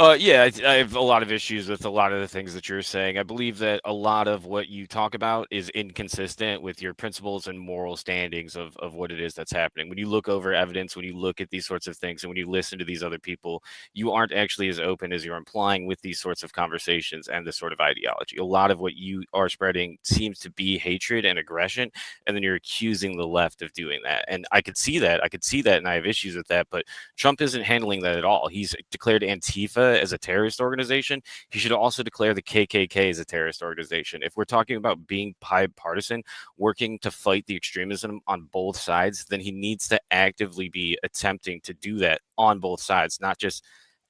[SPEAKER 19] Yeah, I have a lot of issues with a lot of the things that you're saying. I believe that a lot of what you talk about is inconsistent with your principles and moral standings of what it is that's happening. When you look over evidence, when you look at these sorts of things, and when you listen to these other people, you aren't actually as open as you're implying with these sorts of conversations and this sort of ideology. A lot of what you are spreading seems to be hatred and aggression, and then you're accusing the left of doing that. And I could see that, and I have issues with that, but Trump isn't handling that at all. He's declared Antifa as a terrorist organization. He should also declare the KKK as a terrorist organization. If we're talking about being bipartisan, working to fight the extremism on both sides, then he needs to actively be attempting to do that on both sides, not just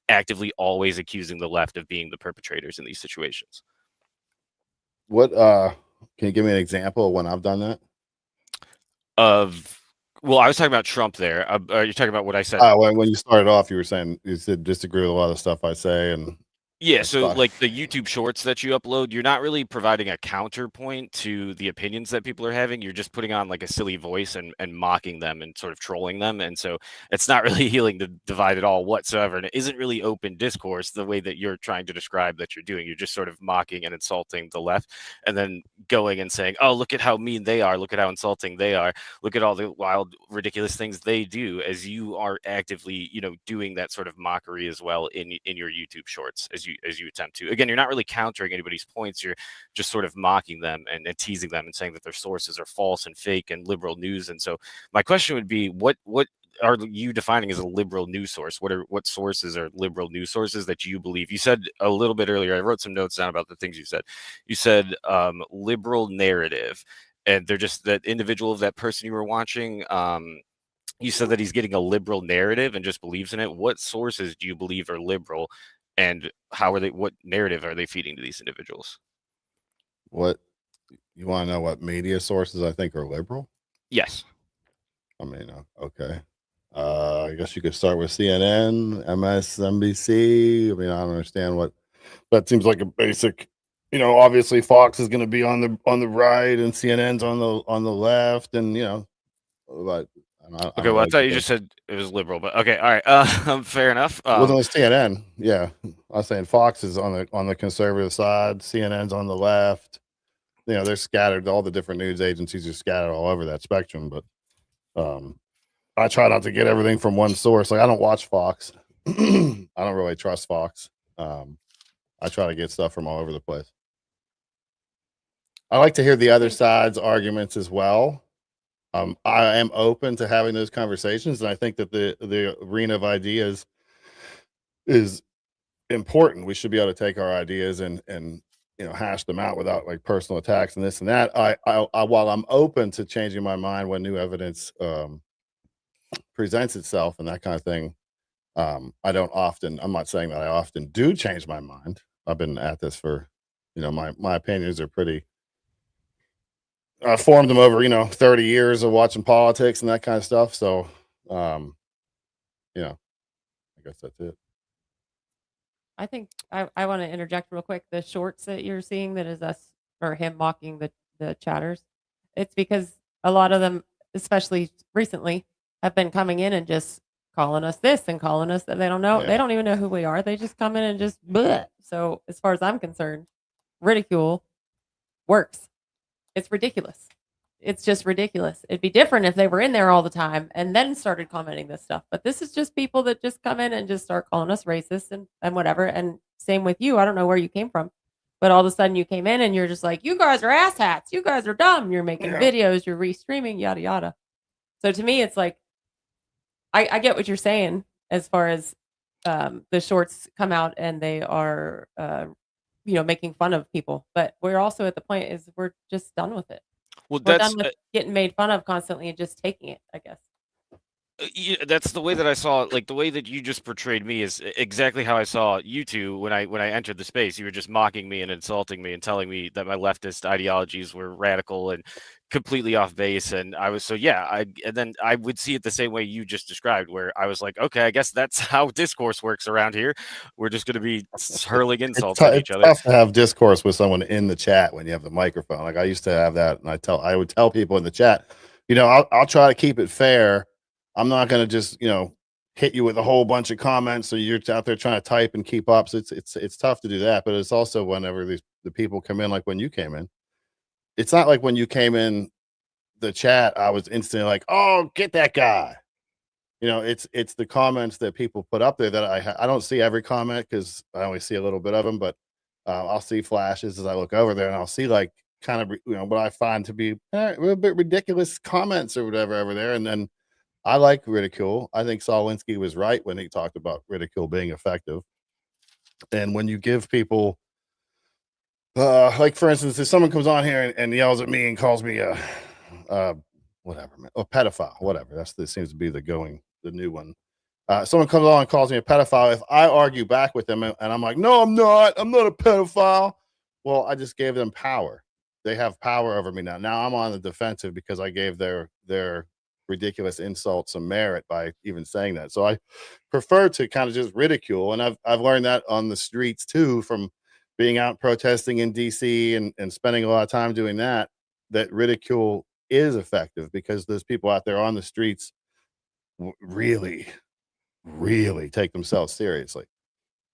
[SPEAKER 19] actively always accusing the left of being the perpetrators in these situations.
[SPEAKER 1] What can you give me an example of when I've done that?
[SPEAKER 19] Well, I was talking about Trump there. You're talking about what I said.
[SPEAKER 1] When you started off, you were saying you said disagree with a lot of stuff I say, and
[SPEAKER 19] Yeah,
[SPEAKER 1] I
[SPEAKER 19] so
[SPEAKER 1] thought,
[SPEAKER 19] like the YouTube shorts that you upload, you're not really providing a counterpoint to the opinions that people are having. You're just putting on like a silly voice and mocking them and sort of trolling them. And so it's not really healing the divide at all whatsoever. And it isn't really open discourse the way that you're trying to describe that you're doing. You're just sort of mocking and insulting the left and then going and saying, oh, look at how mean they are. Look at how insulting they are. Look at all the wild, ridiculous things they do, as you are actively, doing that sort of mockery as well in your YouTube shorts as you attempt to. Again, you're not really countering anybody's points. You're just sort of mocking them and teasing them and saying that their sources are false and fake and liberal news. And so my question would be, what are you defining as a liberal news source? What sources are liberal news sources that you believe? You said a little bit earlier, I wrote some notes down about the things you said. You said liberal narrative, and they're just that individual of that person you were watching. You said that he's getting a liberal narrative and just believes in it. What sources do you believe are liberal, and what narrative are they feeding to these individuals?
[SPEAKER 1] what you want to know? What media sources I think are liberal?
[SPEAKER 19] Yes.
[SPEAKER 1] I mean, okay. I guess you could start with CNN, MSNBC. I mean, I don't understand what that seems like a basic. Obviously Fox is going to be on the right, and CNN's on the left, and but I
[SPEAKER 19] Okay,
[SPEAKER 1] don't
[SPEAKER 19] well, I
[SPEAKER 1] really
[SPEAKER 19] thought you
[SPEAKER 1] get
[SPEAKER 19] just said it was liberal, but okay, all right. Fair enough.
[SPEAKER 1] wasn't on CNN. Yeah, I was saying Fox is on the conservative side. CNN's on the left. They're scattered. All the different news agencies are scattered all over that spectrum. But I try not to get everything from one source. Like, I don't watch Fox. I don't really trust Fox. I try to get stuff from all over the place. I like to hear the other side's arguments as well. I am open to having those conversations, and I think that the arena of ideas is important. We should be able to take our ideas and hash them out without like personal attacks and this and that. I while I'm open to changing my mind when new evidence presents itself and that kind of thing, I don't often. I'm not saying that I often do change my mind. I've been at this for, my opinions are pretty. I formed them over 30 years of watching politics and that kind of stuff. So, I guess that's it.
[SPEAKER 5] I think I want to interject real quick. The shorts that you're seeing, that is us or him mocking the chatters. It's because a lot of them, especially recently, have been coming in and just calling us this and calling us that they don't know. They
[SPEAKER 1] Yeah.
[SPEAKER 5] don't even know who we are. They just come in and just bleh. So as far as I'm concerned, ridicule works. It's ridiculous. It's just ridiculous. It'd be different if they were in there all the time and then started commenting this stuff. But this is just people that just come in and just start calling us racist and whatever. And same with you. I don't know where you came from, but all of a sudden you came in and you're just like, you guys are asshats. You guys are dumb. You're making videos. You're restreaming, yada, yada. So to me, it's like, I get what you're saying as far as the shorts come out and they are, making fun of people. But we're also at the point is we're just done with it.
[SPEAKER 19] Well,
[SPEAKER 5] We're
[SPEAKER 19] that's
[SPEAKER 5] done with getting made fun of constantly and just taking it, I guess.
[SPEAKER 19] yeah, that's the way that I saw it. Like the way that you just portrayed me is exactly how I saw you two when I entered the space. You were just mocking me and insulting me and telling me that my leftist ideologies were radical and completely off base. And I was and then I would see it the same way you just described, where I was like, okay, I guess that's how discourse works around here. We're just going to be hurling insults at each
[SPEAKER 1] It's
[SPEAKER 19] other.
[SPEAKER 1] tough to have discourse with someone in the chat when you have the microphone. Like I used to have that, and I would tell people in the chat, I'll try to keep it fair. I'm not going to just, hit you with a whole bunch of comments. So you're out there trying to type and keep up. So it's tough to do that. But it's also whenever the people come in, like when you came in, it's not like when you came in the chat, I was instantly like, oh, get that guy. It's the comments that people put up there that I don't see every comment because I only see a little bit of them, but I'll see flashes as I look over there, and I'll see like kind of what I find to be a little bit ridiculous comments or whatever over there. And then I like ridicule. I think Saul Alinsky was right when he talked about ridicule being effective. And when you give people, like for instance, if someone comes on here and yells at me and calls me a whatever, man, a pedophile, whatever. This seems to be the new one. Someone comes on and calls me a pedophile. If I argue back with them and I'm like, no, I'm not a pedophile. Well, I just gave them power. They have power over me now. Now I'm on the defensive because I gave their ridiculous insult some merit by even saying that. So I prefer to kind of just ridicule, and I've learned that on the streets too, from being out protesting in DC and spending a lot of time doing that. That ridicule is effective because those people out there on the streets really, really take themselves seriously.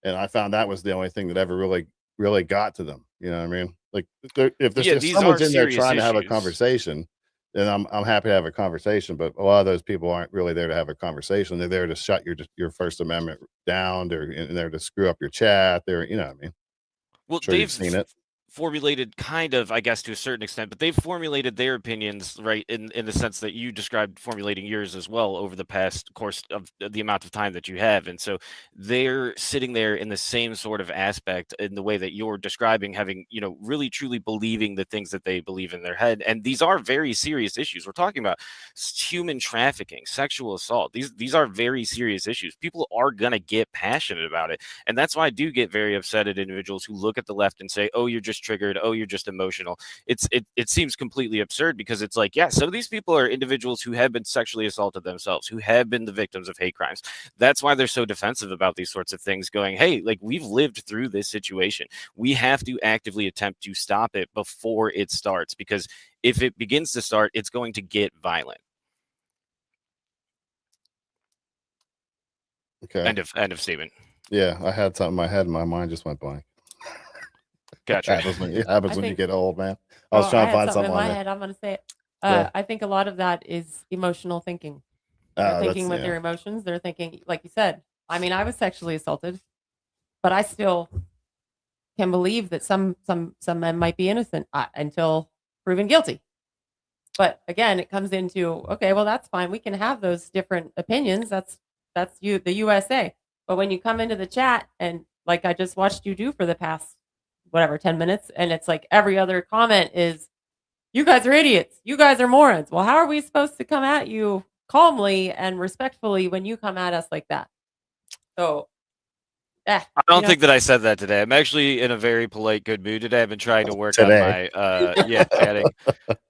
[SPEAKER 1] And I found that was the only thing that ever really got to them. You know what I mean? Like if
[SPEAKER 19] Yeah,
[SPEAKER 1] if
[SPEAKER 19] these
[SPEAKER 1] someone's
[SPEAKER 19] are
[SPEAKER 1] in there
[SPEAKER 19] serious
[SPEAKER 1] trying to have a
[SPEAKER 19] issues.
[SPEAKER 1] conversation, then I'm happy to have a conversation. But a lot of those people aren't really there to have a conversation. They're there to shut your First Amendment down. They're there to screw up your chat. They're, you know what I mean?
[SPEAKER 19] Well,
[SPEAKER 1] Sure, you've
[SPEAKER 19] they've
[SPEAKER 1] seen it.
[SPEAKER 19] formulated kind of, I guess, to a certain extent, but they've formulated their opinions, right, in the sense that you described formulating yours as well over the past course of the amount of time that you have. And so they're sitting there in the same sort of aspect in the way that you're describing, having, really truly believing the things that they believe in their head. And these are very serious issues. We're talking about human trafficking, sexual assault. These are very serious issues. People are going to get passionate about it. And that's why I do get very upset at individuals who look at the left and say, oh, you're just triggered, oh, you're just emotional. It seems completely absurd, because it's like, yeah, some of these people are individuals who have been sexually assaulted themselves, who have been the victims of hate crimes. That's why they're so defensive about these sorts of things, going, hey, like, we've lived through this situation. We have to actively attempt to stop it before it starts, because if it begins to start, it's going to get violent.
[SPEAKER 1] Okay.
[SPEAKER 19] End of statement.
[SPEAKER 1] Yeah, I had something in my head and my mind just went blank.
[SPEAKER 19] Gotcha.
[SPEAKER 1] It happens when you get old, man. I was
[SPEAKER 5] I
[SPEAKER 1] trying to
[SPEAKER 5] had
[SPEAKER 1] find something
[SPEAKER 5] in my
[SPEAKER 1] on
[SPEAKER 5] head. I'm going to say it.
[SPEAKER 1] Yeah.
[SPEAKER 5] I think a lot of that is emotional thinking. They're thinking with their emotions. They're thinking, like you said, I mean, I was sexually assaulted, but I still can believe that some men might be innocent until proven guilty. But again, it comes into, okay, well, that's fine. We can have those different opinions. That's the USA. But when you come into the chat, and like I just watched you do for the past 10 minutes, and it's like every other comment is, you guys are idiots, you guys are morons. Well, how are we supposed to come at you calmly and respectfully when you come at us like that? So
[SPEAKER 19] I don't think that I said that today. I'm actually in a very polite, good mood today. I've been trying to work on
[SPEAKER 1] Today.
[SPEAKER 19] my chatting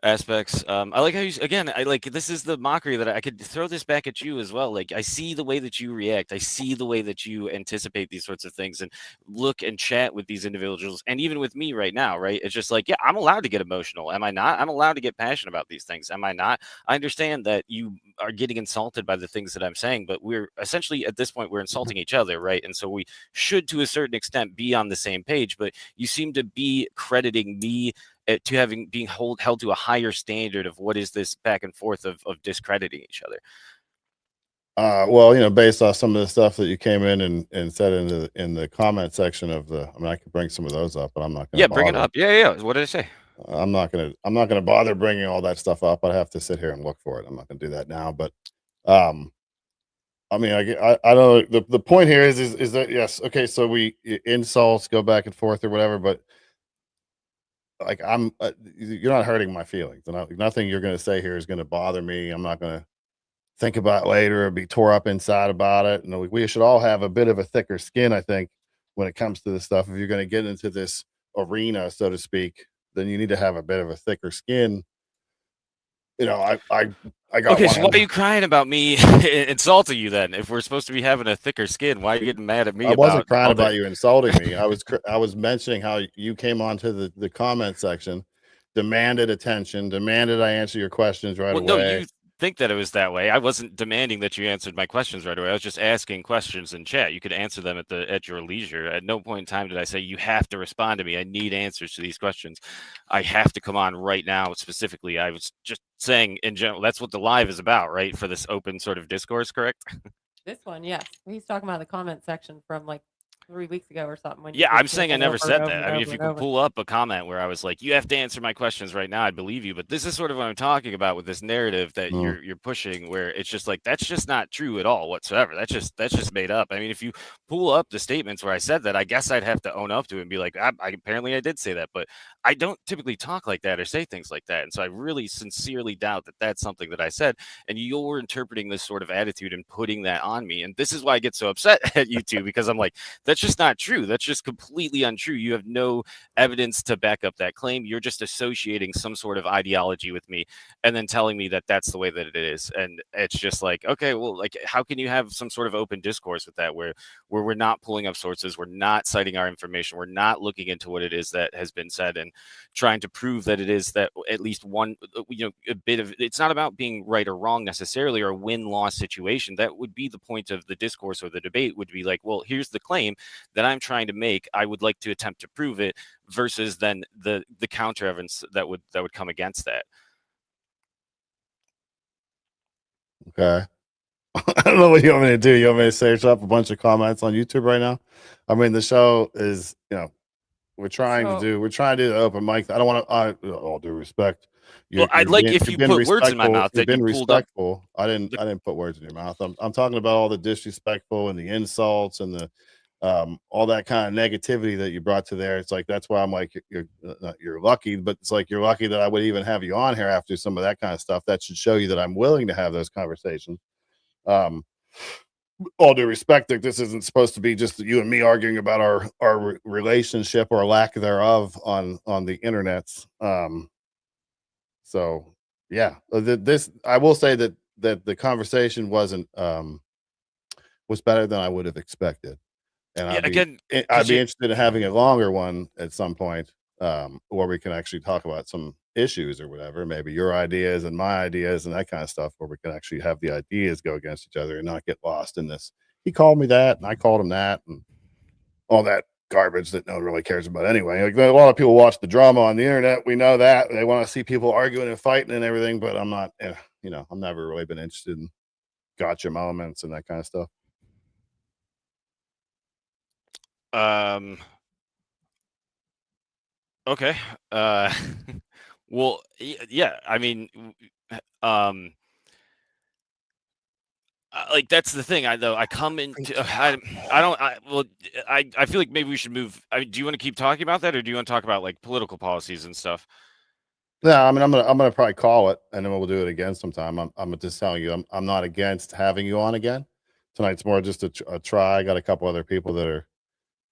[SPEAKER 19] aspects. I like how this is the mockery that I could throw this back at you as well. Like, I see the way that you react. I see the way that you anticipate these sorts of things and look and chat with these individuals, and even with me right now, right? It's just like, yeah, I'm allowed to get emotional. Am I not? I'm allowed to get passionate about these things. Am I not? I understand that you are getting insulted by the things that I'm saying, but we're essentially at this point, we're insulting each other, right? And so we should, to a certain extent, be on the same page. But you seem to be crediting me to being held to a higher standard of what is this back and forth of discrediting each other.
[SPEAKER 1] Well, based off some of the stuff that you came in and said in the comment section of I could bring some of those up, but I'm not going to
[SPEAKER 19] bring it up. Yeah. What did I say?
[SPEAKER 1] I'm not gonna bother bringing all that stuff up. I'd have to sit here and look for it. I'm not gonna do that now. But I mean, I don't know. The point here is that, yes, okay, so we insults go back and forth or whatever, but like you're not hurting my feelings. Nothing you're going to say here is going to bother me. I'm not going to think about it later or be tore up inside about it. And we should all have a bit of a thicker skin, I think, when it comes to this stuff. If you're going to get into this arena, so to speak, then you need to have a bit of a thicker skin. I got
[SPEAKER 19] okay. So why are you crying about me insulting you then? If we're supposed to be having a thicker skin, why are you getting mad at me?
[SPEAKER 1] I wasn't crying about you insulting me. I was mentioning how you came onto the comment section, demanded attention, demanded I answer your questions right away.
[SPEAKER 19] No, you think that it was that way. I wasn't demanding that you answered my questions right away. I was just asking questions in chat. You could answer them at your leisure. At no point in time did I say you have to respond to me. I need answers to these questions. I have to come on right now. Specifically, I was just saying in general, that's what the live is about, right? For this open sort of discourse, correct?
[SPEAKER 5] This one, yes. He's talking about the comment section from like 3 weeks ago or something.
[SPEAKER 19] I'm saying I never said that. I mean, if you could pull up a comment where I was like, you have to answer my questions right now, I'd believe you. But this is sort of what I'm talking about with this narrative that you're pushing, where it's just like, that's just not true at all whatsoever. That's just made up. I mean, if you pull up the statements where I said that, I guess I'd have to own up to it and be like, apparently I did say that, but I don't typically talk like that or say things like that. And so I really sincerely doubt that that's something that I said. And you're interpreting this sort of attitude and putting that on me. And this is why I get so upset at you two, because I'm like, That's just not true. That's just completely untrue. You have no evidence to back up that claim. You're just associating some sort of ideology with me and then telling me that that's the way that it is. And it's just like, okay, well, like, how can you have some sort of open discourse with that where we're not pulling up sources, we're not citing our information, we're not looking into what it is that has been said and trying to prove that it is that at least one, a bit of, it's not about being right or wrong necessarily, or a win-loss situation. That would be the point of the discourse or the debate, would be like, well, here's the claim that I'm trying to make, I would like to attempt to prove it, versus then the counter evidence that would come against that.
[SPEAKER 1] Okay. I don't know what you want me to do. You want me to search up a bunch of comments on YouTube right now? I mean, the show is, we're trying to do the open mic. I don't want to, all due respect.
[SPEAKER 19] Well, I'd like if you put words in my mouth
[SPEAKER 1] You've
[SPEAKER 19] that you
[SPEAKER 1] been
[SPEAKER 19] pulled up.
[SPEAKER 1] respectful. I didn't put words in your mouth. I'm talking about all the disrespectful and the insults and the all that kind of negativity that you brought to there. It's like, that's why I'm like, you're lucky, but it's like, you're lucky that I would even have you on here after some of that kind of stuff. That should show you that I'm willing to have those conversations. All due respect, that this isn't supposed to be just you and me arguing about our relationship or lack thereof on the internets. So yeah, this, I will say that the conversation was better than I would have expected. And
[SPEAKER 19] Yeah,
[SPEAKER 1] I'd be interested in having a longer one at some point, where we can actually talk about some issues or whatever, maybe your ideas and my ideas and that kind of stuff, where we can actually have the ideas go against each other and not get lost in this. He called me that and I called him that and all that garbage that no one really cares about anyway. Like, a lot of people watch the drama on the internet. We know that they want to see people arguing and fighting and everything, but I'm not, I'm never really been interested in gotcha moments and that kind of stuff.
[SPEAKER 19] Okay. Well, yeah, I mean, like, that's the thing. I come into, I feel like maybe we should move. Do you want to keep talking about that, or do you want to talk about like political policies and stuff?
[SPEAKER 1] Yeah, I mean, I'm gonna probably call it, and then we'll do it again sometime. I'm just telling you, I'm not against having you on again. Tonight's more just a try. I got a couple other people that are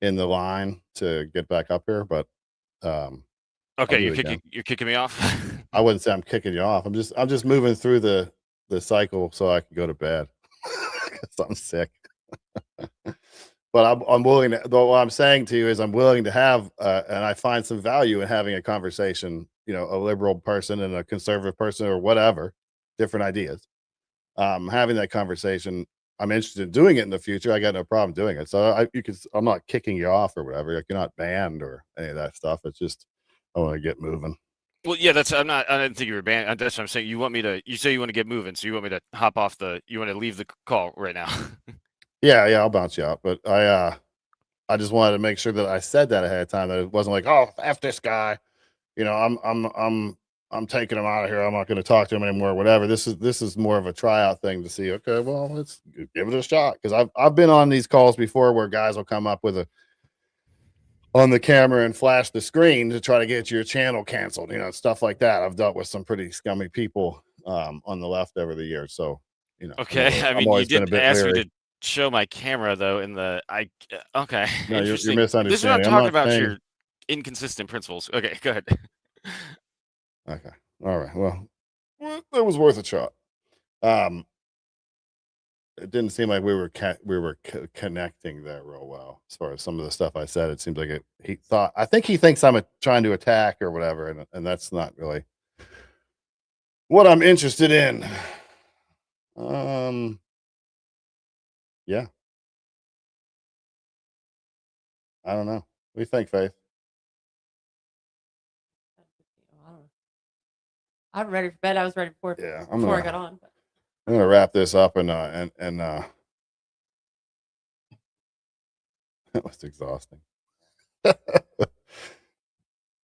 [SPEAKER 1] in the line to get back up here, but
[SPEAKER 19] Okay, you're kicking me off.
[SPEAKER 1] I wouldn't say I'm kicking you off. I'm just moving through the cycle so I can go to bed because I'm sick. But I'm willing to. Though what I'm saying to you is, I'm willing to have, and I find some value in having a conversation. A liberal person and a conservative person or whatever, different ideas. Having that conversation, I'm interested in doing it in the future. I got no problem doing it. So I'm not kicking you off or whatever. Like, you're not banned or any of that stuff. It's just, I want to get moving.
[SPEAKER 19] Well, yeah, I didn't think you were banned. That's what I'm saying. You say you want to get moving. So you want me to hop off you want to leave the call right now?
[SPEAKER 1] Yeah, I'll bounce you out. But I just wanted to make sure that I said that ahead of time, that it wasn't like, oh, F this guy. I'm taking him out of here. I'm not going to talk to him anymore, whatever. This is more of a tryout thing to see, okay, well, let's give it a shot. Cause I've been on these calls before where guys will come up with on the camera and flash the screen to try to get your channel canceled, stuff like that. I've dealt with some pretty scummy people, on the left over the years. So,
[SPEAKER 19] Okay. I mean, you did ask me to show my camera though okay.
[SPEAKER 1] No, you're
[SPEAKER 19] Interesting.
[SPEAKER 1] misunderstanding.
[SPEAKER 19] This is what I'm talking about, your inconsistent principles. Okay, go ahead.
[SPEAKER 1] Okay. All right. Well, it was worth a shot. It didn't seem like we were connecting there real well as far as some of the stuff I said. It seems like I think he thinks I'm trying to attack or whatever, and that's not really what I'm interested in. Yeah. I don't know. What do you think, Faith?
[SPEAKER 5] I'm ready for bed. I was ready before I got on.
[SPEAKER 1] I'm gonna wrap this up and that was exhausting. I'm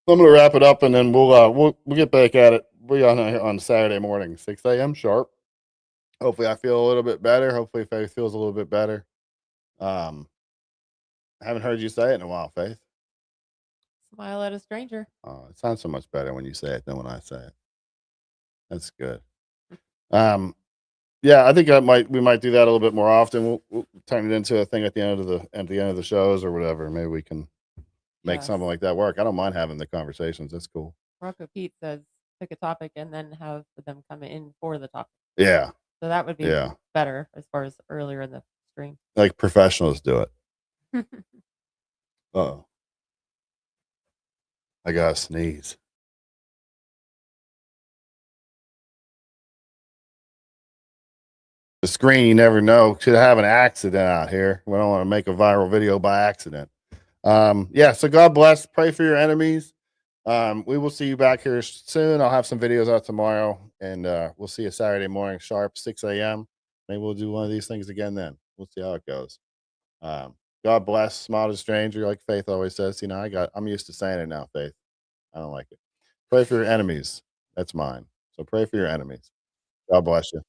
[SPEAKER 1] gonna wrap it up and then we'll get back at it. We're on Saturday morning, 6 a.m. sharp. Hopefully I feel a little bit better. Hopefully Faith feels a little bit better. I haven't heard you say it in a while, Faith.
[SPEAKER 5] Smile at a stranger.
[SPEAKER 1] Oh, it sounds so much better when you say it than when I say it. That's good. Yeah, I think we might do that a little bit more often. We'll turn it into a thing at the end of the shows or whatever. Maybe we can make
[SPEAKER 5] Yes.
[SPEAKER 1] something like that work. I don't mind having the conversations. That's cool.
[SPEAKER 5] Rocco Pete says pick a topic and then have them come in for the topic.
[SPEAKER 1] Yeah.
[SPEAKER 5] So that would be
[SPEAKER 1] Yeah.
[SPEAKER 5] better as far as earlier in the stream.
[SPEAKER 1] Like professionals do it. Uh-oh. I gotta sneeze. The screen, you never know. Could have an accident out here. We don't want to make a viral video by accident. Yeah, so God bless. Pray for your enemies. We will see you back here soon. I'll have some videos out tomorrow, and we'll see you Saturday morning sharp, 6 a.m. Maybe we'll do one of these things again then. We'll see how it goes. God bless. Smile to the stranger, like Faith always says. You know, I'm used to saying it now, Faith. I don't like it. Pray for your enemies. That's mine. So pray for your enemies. God bless you.